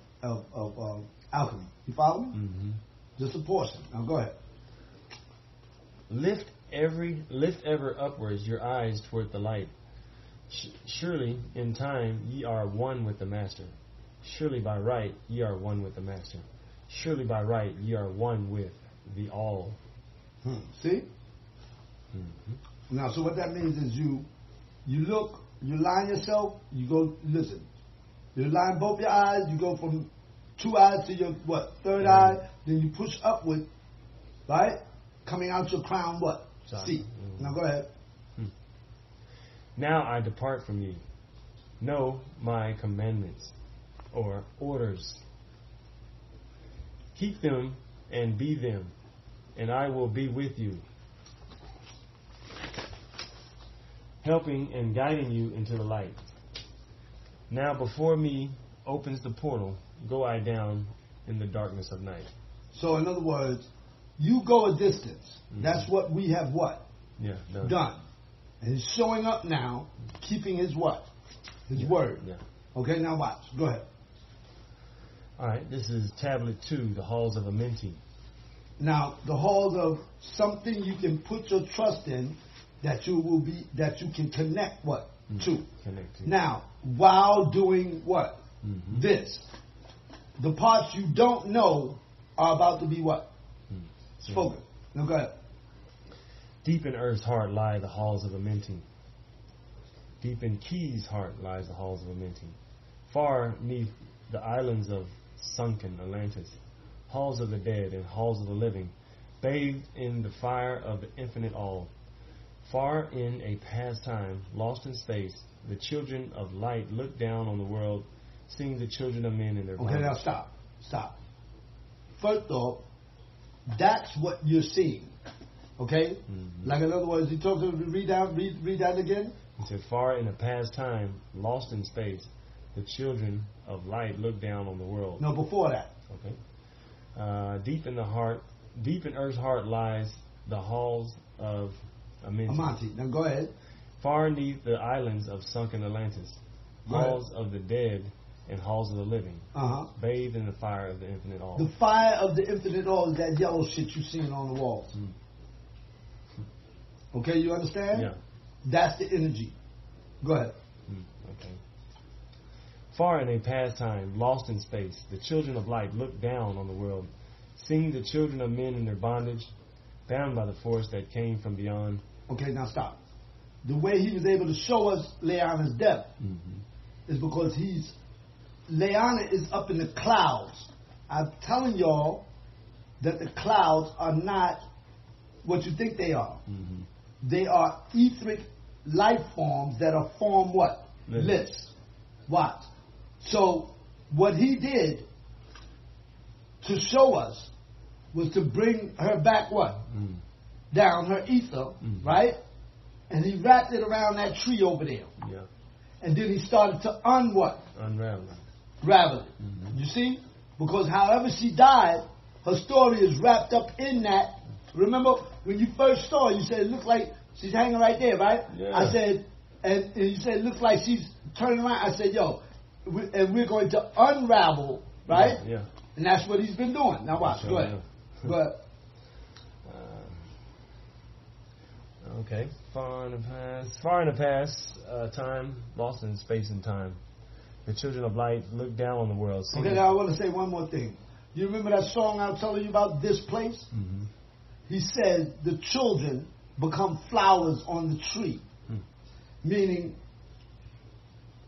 [SPEAKER 1] alchemy. You follow me?
[SPEAKER 2] Mm-hmm.
[SPEAKER 1] Just a portion. Now go ahead.
[SPEAKER 2] Lift ever upwards your eyes toward the light. Surely in time ye are one with the Master. Surely by right ye are one with the Master. Surely by right ye are one with the All.
[SPEAKER 1] See?
[SPEAKER 2] Mm-hmm.
[SPEAKER 1] Now, so what that means is you look, you line yourself, you go, listen. You line both your eyes, you go from 2 eyes to your, what, third eye, then you push upward, right? Coming out your crown, what? Seat. Now go ahead.
[SPEAKER 2] Now I depart from you. Know my commandments, or orders. Keep them and be them, and I will be with you, helping and guiding you into the light. Now before me opens the portal, go I down in the darkness of night.
[SPEAKER 1] So in other words, you go a distance.
[SPEAKER 2] Mm-hmm.
[SPEAKER 1] That's what we have what?
[SPEAKER 2] Yeah,
[SPEAKER 1] done. And he's showing up now, keeping his what? His word.
[SPEAKER 2] Yeah.
[SPEAKER 1] Okay, now watch. Go ahead.
[SPEAKER 2] All right, this is tablet 2, the halls of Amenti.
[SPEAKER 1] Now, the halls of something you can put your trust in that you can connect what? To.
[SPEAKER 2] Connect to.
[SPEAKER 1] Now, while doing what?
[SPEAKER 2] Mm-hmm.
[SPEAKER 1] This. The parts you don't know are about to be what? Spoken. Now go ahead.
[SPEAKER 2] Deep in earth's heart lie the halls of Amenti. Deep in Ki's heart lies the halls of Amenti. Far neath the islands of sunken Atlantis, halls of the dead and halls of the living, bathed in the fire of the infinite all. Far in a past time, lost in space, the children of light look down on the world, seeing the children of men in their
[SPEAKER 1] Okay, now stop. First off, that's what you're seeing. Okay?
[SPEAKER 2] Mm-hmm.
[SPEAKER 1] Like in other words, he talks about read that again.
[SPEAKER 2] He said, far in a past time, lost in space, the children of light look down on the world.
[SPEAKER 1] No, before that.
[SPEAKER 2] Okay. Deep in earth's heart lies the halls of Amenti.
[SPEAKER 1] Now go ahead.
[SPEAKER 2] Far neath the islands of sunken Atlantis, halls of the dead and halls of the living, bathed in the fire of the infinite all.
[SPEAKER 1] The fire of the infinite all is that yellow shit you seeing on the walls. Okay, you understand?
[SPEAKER 2] Yeah.
[SPEAKER 1] That's the energy. Go ahead.
[SPEAKER 2] Okay. Far in a past time, lost in space, the children of light looked down on the world, seeing the children of men in their bondage, bound by the force that came from beyond.
[SPEAKER 1] Okay, now stop. The way he was able to show us Leanna's death is because Leanna is up in the clouds. I'm telling y'all that the clouds are not what you think they are. They are etheric life forms that are formed what? Lips. Watch. So what he did to show us was to bring her back what? Down, her ether, right? And he wrapped it around that tree over there.
[SPEAKER 2] Yeah.
[SPEAKER 1] And then he started to unravel it. You see? Because however she died, her story is wrapped up in that. Remember, when you first saw her, you said it looked like she's hanging right there, right?
[SPEAKER 2] Yeah.
[SPEAKER 1] I said, and you said it looks like she's turning around. I said, yo, we're going to unravel, right?
[SPEAKER 2] Yeah.
[SPEAKER 1] And that's what he's been doing. Now watch, go ahead. But
[SPEAKER 2] okay, far in the past time, lost in space and time, the children of light looked down on the world.
[SPEAKER 1] Okay, now I want to say one more thing. You remember that song I was telling you about, This Place? He says the children become flowers on the tree. Meaning,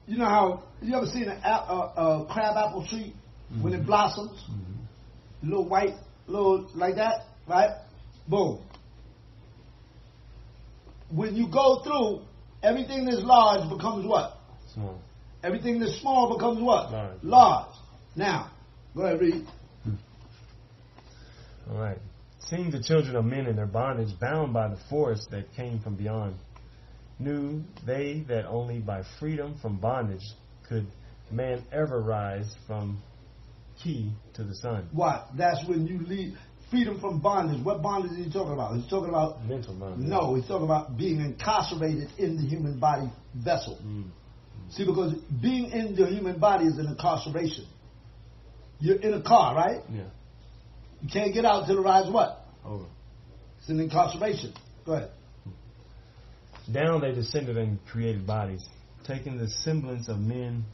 [SPEAKER 1] you know how, you ever seen a crab apple tree when it blossoms? Little white, little like that, right? Boom. When you go through, everything that's large becomes what?
[SPEAKER 2] Small.
[SPEAKER 1] Everything that's small becomes what?
[SPEAKER 2] Large.
[SPEAKER 1] Large. Now, go ahead, read.
[SPEAKER 2] All right. Seeing the children of men in their bondage, bound by the force that came from beyond, knew they that only by freedom from bondage could man ever rise from key to the sun.
[SPEAKER 1] What? That's when you leave freedom from bondage. What bondage is he talking about? He's talking about
[SPEAKER 2] mental bondage.
[SPEAKER 1] No, he's talking about being incarcerated in the human body vessel. See, because being in the human body is an incarceration. You're in a car, right?
[SPEAKER 2] Yeah.
[SPEAKER 1] You can't get out till the ride's what?
[SPEAKER 2] Over.
[SPEAKER 1] It's an incarceration. Go ahead.
[SPEAKER 2] Down they descended and created bodies, taking the semblance of men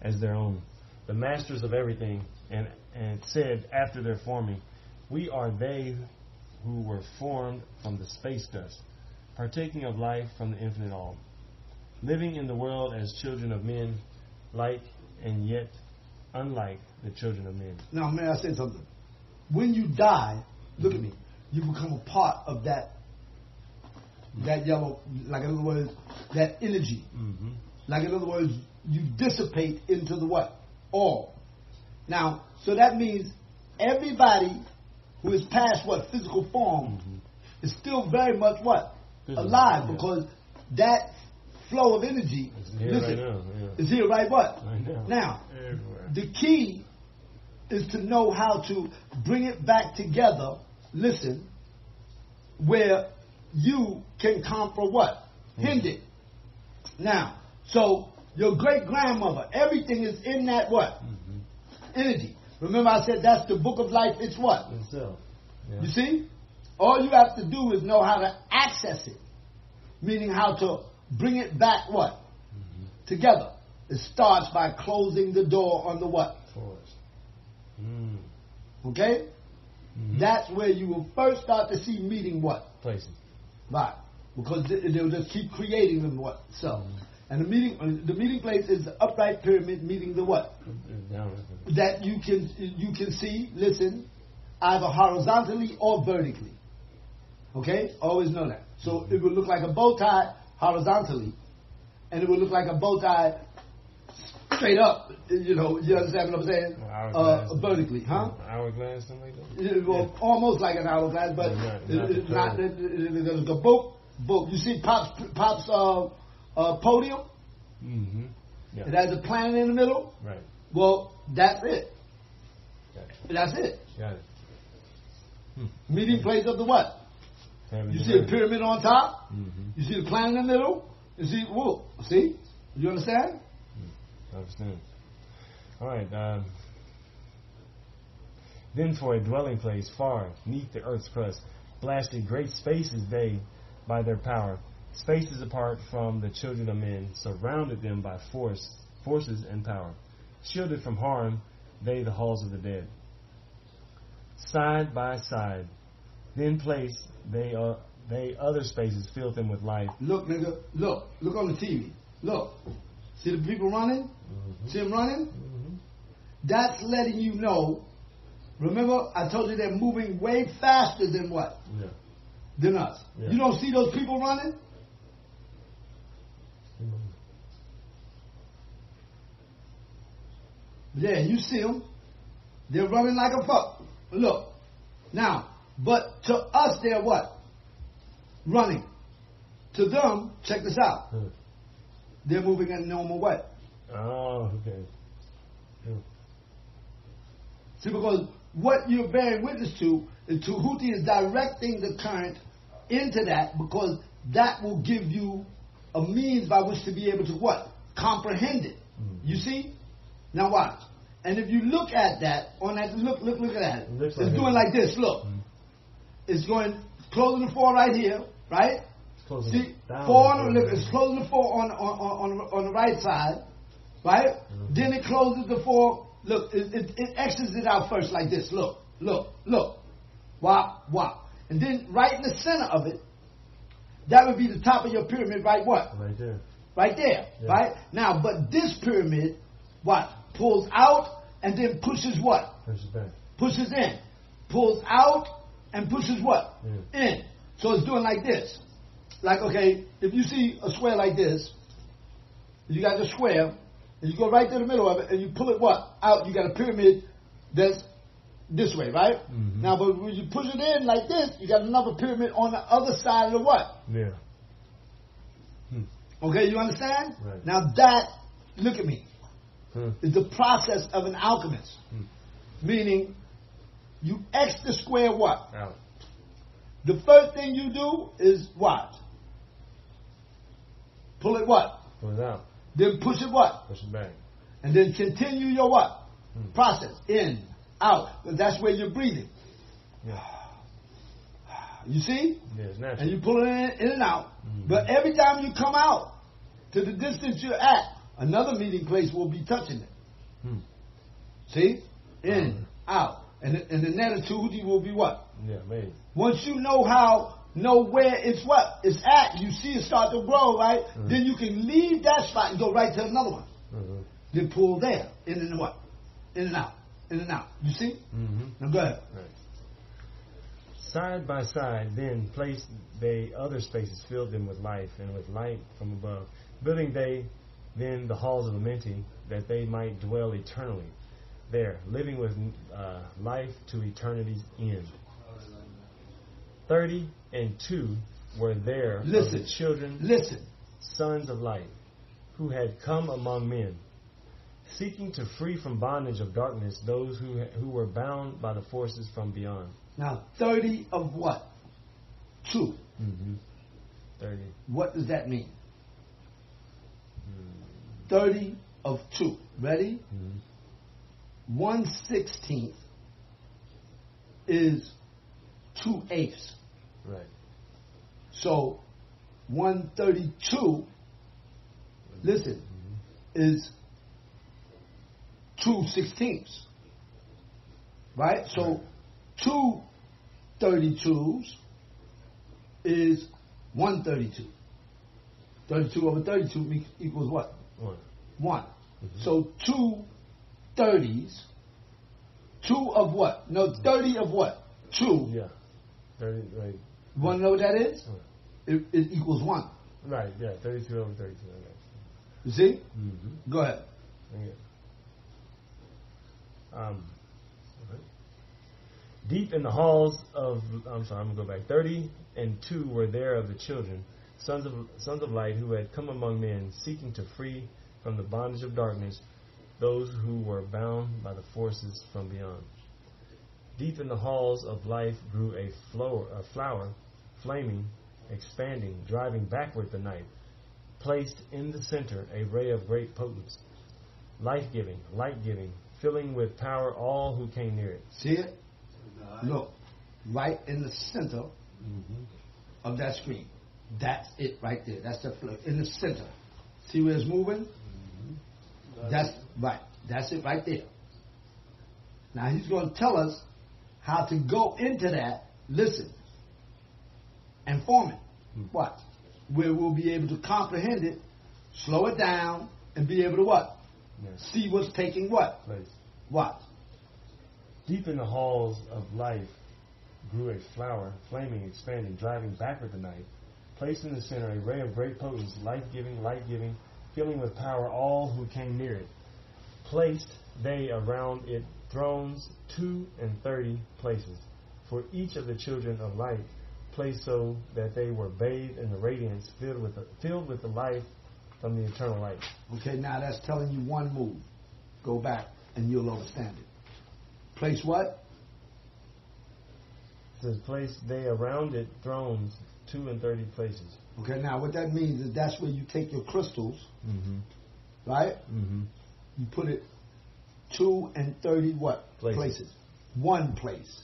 [SPEAKER 2] as their own, the masters of everything, and said after their forming, we are they who were formed from the space dust, partaking of life from the infinite all, living in the world as children of men, like and yet unlike the children of men.
[SPEAKER 1] Now, may I say something? When you die, look at me, you become a part of that yellow, like in other words, that energy. Like in other words, you dissipate into the what? All. Now, so that means everybody who is past what? Physical form is still very much what? Alive, because that flow of energy, listen, is here right what? Now, the key is to know how to bring it back together, listen, where you can conquer what? Hinder. Now, so your great-grandmother, everything is in that what? Energy. Remember I said that's the book of life, it's what?
[SPEAKER 2] Itself. Yeah.
[SPEAKER 1] You see? All you have to do is know how to access it. Meaning how to bring it back what? Together. It starts by closing the door on the what?
[SPEAKER 2] Force.
[SPEAKER 1] Okay? That's where you will first start to see meeting what?
[SPEAKER 2] Places.
[SPEAKER 1] Right. Because they'll just keep creating them what? So. And the meeting place is the upright pyramid meeting the what? That you can see, listen, either horizontally or vertically. Okay? Always know that. So it will look like a bow tie horizontally, and it will look like a bow tie straight up. You know, you understand what I'm saying? Vertically, huh?
[SPEAKER 2] Hourglass, something like that?
[SPEAKER 1] Well, almost like an hourglass, but it's not. There's a boat. You see Pop's podium?
[SPEAKER 2] Yeah.
[SPEAKER 1] It has a planet in the middle?
[SPEAKER 2] Right.
[SPEAKER 1] Well, that's it. That's it.
[SPEAKER 2] Got it.
[SPEAKER 1] Meeting place of the what? You see a pyramid on top? You see the planet in the middle? You see, whoa, see? You understand?
[SPEAKER 2] I understand. All right. Then for a dwelling place far neath the earth's crust, blasted great spaces they by their power, spaces apart from the children of men, surrounded them by forces and power, shielded from harm they the halls of the dead. Side by side, then placed they other spaces, filled them with life.
[SPEAKER 1] Look, nigga, look on the TV. Look, see the people running?
[SPEAKER 2] Mm-hmm.
[SPEAKER 1] See them running?
[SPEAKER 2] Mm-hmm.
[SPEAKER 1] That's letting you know. Remember, I told you they're moving way faster than what?
[SPEAKER 2] Yeah.
[SPEAKER 1] Than us.
[SPEAKER 2] Yeah.
[SPEAKER 1] You don't see those people running?
[SPEAKER 2] Mm-hmm.
[SPEAKER 1] Yeah, you see them. They're running like a fuck. Look. Now, but to us, they're what? Running. To them, check this out. They're moving in a normal way.
[SPEAKER 2] Oh, okay. Yeah.
[SPEAKER 1] See, because what you're bearing witness to is Tuhuti is directing the current into that, because that will give you a means by which to be able to what? Comprehend it.
[SPEAKER 2] Mm-hmm.
[SPEAKER 1] You see? Now watch. And if you look at that, on that, look at that. It's
[SPEAKER 2] like
[SPEAKER 1] doing like this, look.
[SPEAKER 2] Mm-hmm.
[SPEAKER 1] It's going, closing the 4 right here, right? See,
[SPEAKER 2] down
[SPEAKER 1] 4 on the, look, it's closing the 4 on the right side, right?
[SPEAKER 2] Mm-hmm.
[SPEAKER 1] Then it closes the 4. Look, it exits it out first like this. Look. Wow. And then right in the center of it, that would be the top of your pyramid, right? What?
[SPEAKER 2] Right there.
[SPEAKER 1] Right there,
[SPEAKER 2] yeah.
[SPEAKER 1] Right? Now, but this pyramid, what? Pulls out and then pushes what?
[SPEAKER 2] Pushes back.
[SPEAKER 1] Pushes in. Pulls out and pushes what?
[SPEAKER 2] Yeah.
[SPEAKER 1] In. So it's doing like this. Like, okay, if you see a square like this, you got the square, and you go right to the middle of it, and you pull it what? Out, you got a pyramid that's this way, right?
[SPEAKER 2] Mm-hmm.
[SPEAKER 1] Now, but when you push it in like this, you got another pyramid on the other side of the what?
[SPEAKER 2] Yeah.
[SPEAKER 1] Okay, you understand?
[SPEAKER 2] Right.
[SPEAKER 1] Now that, look at me, is the process of an alchemist. Meaning, you X the square what?
[SPEAKER 2] Out.
[SPEAKER 1] The first thing you do is what? Pull it what?
[SPEAKER 2] Pull it out.
[SPEAKER 1] Then push it what?
[SPEAKER 2] Push it back.
[SPEAKER 1] And then continue your what? Process. In, out. Because that's where you're breathing.
[SPEAKER 2] Yeah.
[SPEAKER 1] You see?
[SPEAKER 2] Yeah, it's natural.
[SPEAKER 1] And you pull it in and out.
[SPEAKER 2] Mm-hmm.
[SPEAKER 1] But every time you come out to the distance you're at, another meeting place will be touching it. See? In, out. And the net of Tuhuti will be what?
[SPEAKER 2] Yeah, maybe.
[SPEAKER 1] Once you know where it's what? It's at, you see it start to grow, right?
[SPEAKER 2] Mm-hmm.
[SPEAKER 1] Then you can leave that spot and go right to another one.
[SPEAKER 2] Mm-hmm.
[SPEAKER 1] Then pull there. In and what? In and out. In and out. You see?
[SPEAKER 2] Mm-hmm.
[SPEAKER 1] Now go ahead.
[SPEAKER 2] Right. Side by side, then placed they other spaces, filled them with life and with light from above. Building they then the halls of Amenti, that they might dwell eternally there, living with life to eternity's end. 32 were there of the children, sons of light, who had come among men, seeking to free from bondage of darkness those who were bound by the forces from beyond.
[SPEAKER 1] Now, 30 of what? 2.
[SPEAKER 2] 30.
[SPEAKER 1] What does that mean? 30 of 2. Ready? 1/16 is 2/8.
[SPEAKER 2] Right.
[SPEAKER 1] So 132, listen, is 2/16. Right? So 2 32s is 132. 32 over 32 equals what? 1. So 2 30s. 2 of what? No, 30 of what? 2.
[SPEAKER 2] Yeah. 30, right.
[SPEAKER 1] You want to know what that is? It equals 1.
[SPEAKER 2] Right, yeah. 32 over 32.
[SPEAKER 1] You see? Go ahead.
[SPEAKER 2] Okay. Deep in the halls of, I'm going to go back. 32 were there of the children, sons of light, who had come among men, seeking to free from the bondage of darkness those who were bound by the forces from beyond. Deep in the halls of life grew a flower, flaming, expanding, driving backward the night, placed in the center a ray of great potence. life-giving, light-giving, filling with power all who came near it.
[SPEAKER 1] See it? Look, right in the center of that screen. That's it right there. That's the flow in the center. See where it's moving? That's right. That's it right there. Now he's going to tell us how to go into that, listen, and form it. What? Where we'll be able to comprehend it, slow it down, and be able to what? See what's taking what?
[SPEAKER 2] Place.
[SPEAKER 1] What?
[SPEAKER 2] Deep in the halls of life grew a flower, flaming, expanding, driving backward the night. Placed in the center a ray of great potency, life-giving, light-giving, filling with power all who came near it. Placed they around it thrones 32 places, for each of the children of light, placed so that they were bathed in the radiance, filled with the life from the eternal light.
[SPEAKER 1] Okay, now that's telling you one move. Go back and you'll understand it. Place what?
[SPEAKER 2] It says, place they around it thrones 32 places.
[SPEAKER 1] Okay, now what that means is that's where you take your crystals, right? You put it 32 what? Places. One place.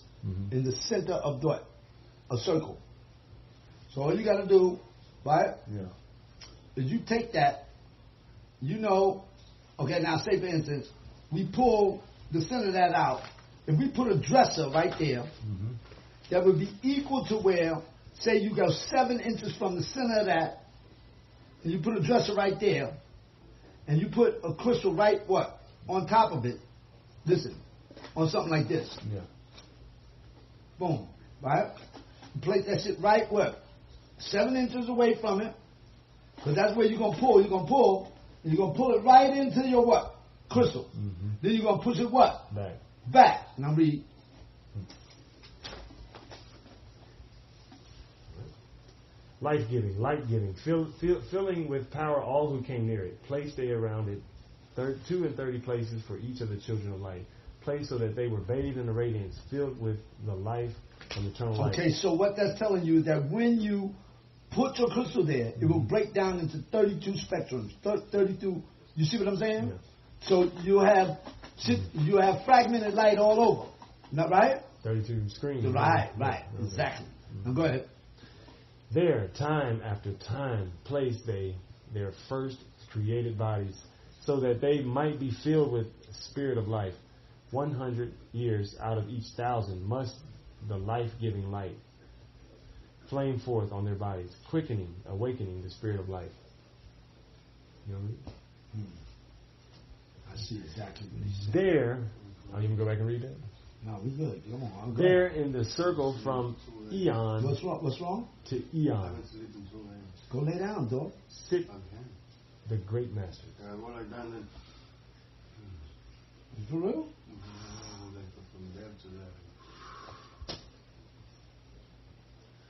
[SPEAKER 1] In the center of what? A circle. So all you got to do, right? Is you take that, okay, now say for instance, we pull the center of that out. If we put a dresser right there, that would be equal to where, say you go 7 inches from the center of that, and you put a dresser right there, and you put a crystal right, what? On top of it. Listen, on something like this. Boom. Right? You place that shit right where? 7 inches away from it. Because that's where you're going to pull. You're going to pull, and you're going to pull it right into your what? Crystal. Then you're going to push it what? Back. Now read.
[SPEAKER 2] Life-giving, light-giving, filling with power all who came near it. Placed they around it 32 places for each of the children of light. Placed so that they were bathed in the radiance, filled with the life of eternal life.
[SPEAKER 1] Okay, so what that's telling you is that when you put your crystal there, it will break down into 32 spectrums. 32. You see what I'm saying? So you have fragmented light all over. Not right?
[SPEAKER 2] 32 screens.
[SPEAKER 1] Right. Exactly. Now go ahead.
[SPEAKER 2] There, time after time, placed they their first created bodies, so that they might be filled with spirit of life. 100 years out of each 1,000 must the life-giving light flame forth on their bodies, quickening, awakening the spirit of life. You know what I mean?
[SPEAKER 1] I see exactly what he said.
[SPEAKER 2] There, you can go back and read that?
[SPEAKER 1] No, we good. Come on.
[SPEAKER 2] There in the circle from eon.
[SPEAKER 1] What's wrong?
[SPEAKER 2] To eon.
[SPEAKER 1] Go lay down, dog.
[SPEAKER 2] Sit the great master.
[SPEAKER 1] For real?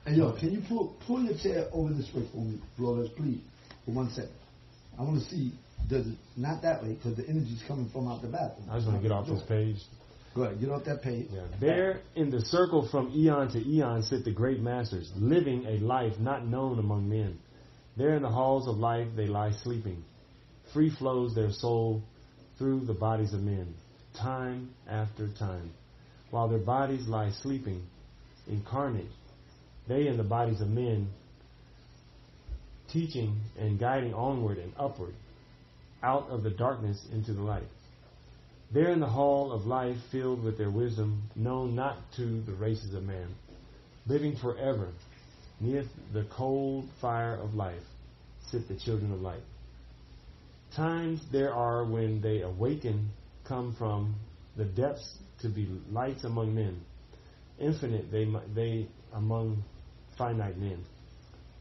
[SPEAKER 1] Hey, yo, can you pull your chair over this way for me, brothers, please, for 1 second? I want to see, not that way, because the energy's coming from out the bathroom.
[SPEAKER 2] I just want to get off this page.
[SPEAKER 1] Go ahead, get off that page.
[SPEAKER 2] There in the circle from eon to eon sit the great masters, living a life not known among men. There in the halls of life they lie sleeping. Free flows their soul through the bodies of men, time after time. While their bodies lie sleeping, incarnate, they in the bodies of men, teaching and guiding onward and upward, out of the darkness into the light. There in the hall of life, filled with their wisdom, known not to the races of man, living forever, neath the cold fire of life, sit the children of light. Times there are when they awaken, come from the depths to be lights among men, infinite they among finite men.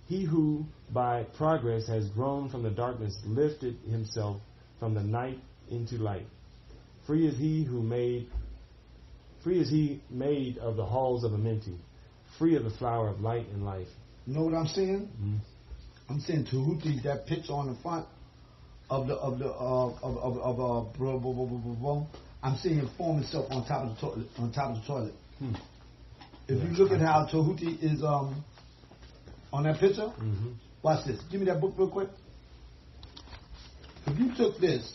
[SPEAKER 2] He who by progress has grown from the darkness lifted himself from the night into light. Free is he made of the halls of Amenti, free of the flower of light and life.
[SPEAKER 1] You know what I'm saying? I'm saying Tuhuti, that picture on the front of the I'm seeing it form itself on top of the toilet. If you look at how Tuhuti is on that picture, watch this. Give me that book real quick. If you took this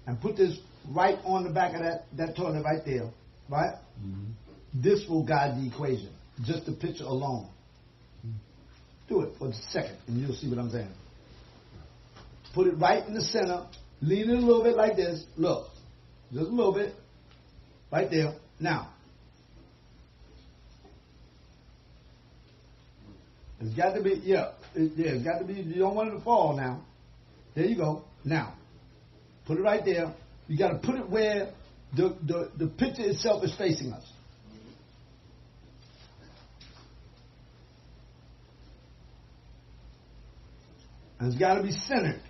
[SPEAKER 1] and put this right on the back of that toilet right there, right? This will guide the equation, just the picture alone. Do it for a second, and you'll see what I'm saying. Put it right in the center, lean it a little bit like this. Look, just a little bit, right there. Now, it's got to be, it's got to be, you don't want it to fall now. There you go. Now, put it right there. You got to put it where the picture itself is facing us. And it's got to be centered.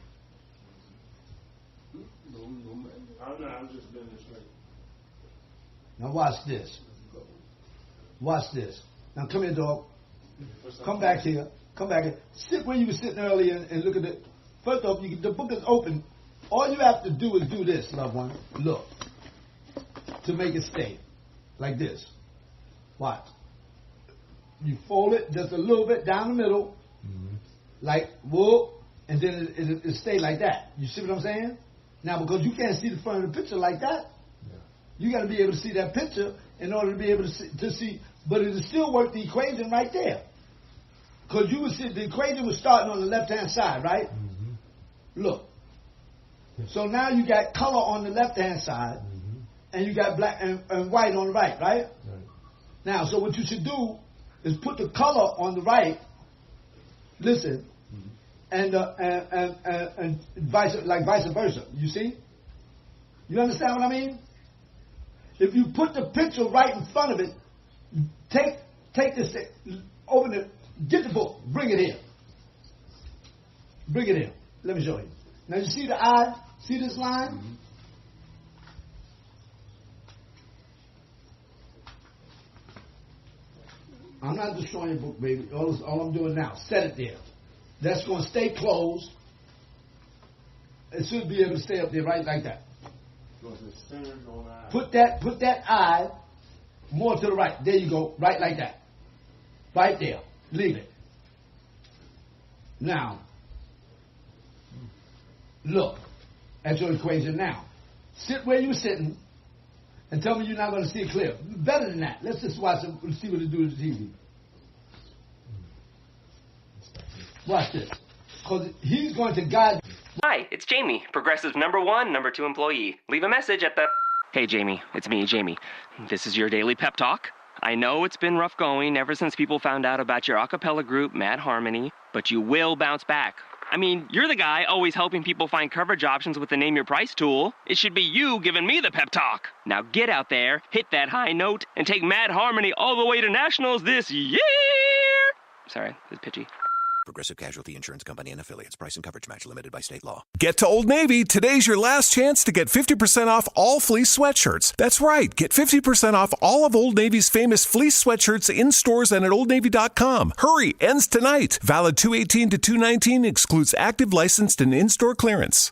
[SPEAKER 2] I'm just doing this straight.
[SPEAKER 1] Now watch this. Watch this. Now come here, dog. Come back here. Come back here. Sit where you were sitting earlier and look at it. First off, the book is open. All you have to do is do this, loved one. Look. To make it stay. Like this. Watch. You fold it just a little bit down the middle. Like, whoop. And then it stay like that. You see what I'm saying? Now, because you can't see the front of the picture like that, you got to be able to see that picture in order to be able to see. But it'll still work the equation right there. Because you would see the equation was starting on the left-hand side, right? Look. So now you got color on the left-hand side, and you got black and white on the right, right? Now, so what you should do is put the color on the right. Listen. And vice versa. You see? You understand what I mean? If you put the picture right in front of it, take this, open it, get the book, bring it here. Bring it here. Let me show you. Now you see the eye? See this line? I'm not destroying your book, baby. All I'm doing now, set it there. That's going to stay closed. It should be able to stay up there right like that. Put that eye more to the right. There you go. Right like that. Right there. Leave it. Now, look at your equation now. Sit where you're sitting and tell me you're not going to see it clear. Better than that. Let's just watch it and see what it do to the TV. Watch this. Because he's going to guide you.
[SPEAKER 4] Hi, it's Jamie, Progressive number 1, number 2 employee. Leave a message at the... Hey, Jamie, it's me, Jamie. This is your daily pep talk. I know it's been rough going ever since people found out about your a cappella group, Mad Harmony, but you will bounce back. I mean, you're the guy always helping people find coverage options with the Name Your Price tool. It should be you giving me the pep talk. Now get out there, hit that high note, and take Mad Harmony all the way to nationals this year! Sorry, it's pitchy.
[SPEAKER 5] Progressive Casualty Insurance Company and Affiliates. Price and coverage match limited by state law.
[SPEAKER 6] Get to Old Navy. Today's your last chance to get 50% off all fleece sweatshirts. That's right. Get 50% off all of Old Navy's famous fleece sweatshirts in stores and at OldNavy.com. Hurry. Ends tonight. Valid 2/18 to 2/19. Excludes active licensed and in-store clearance.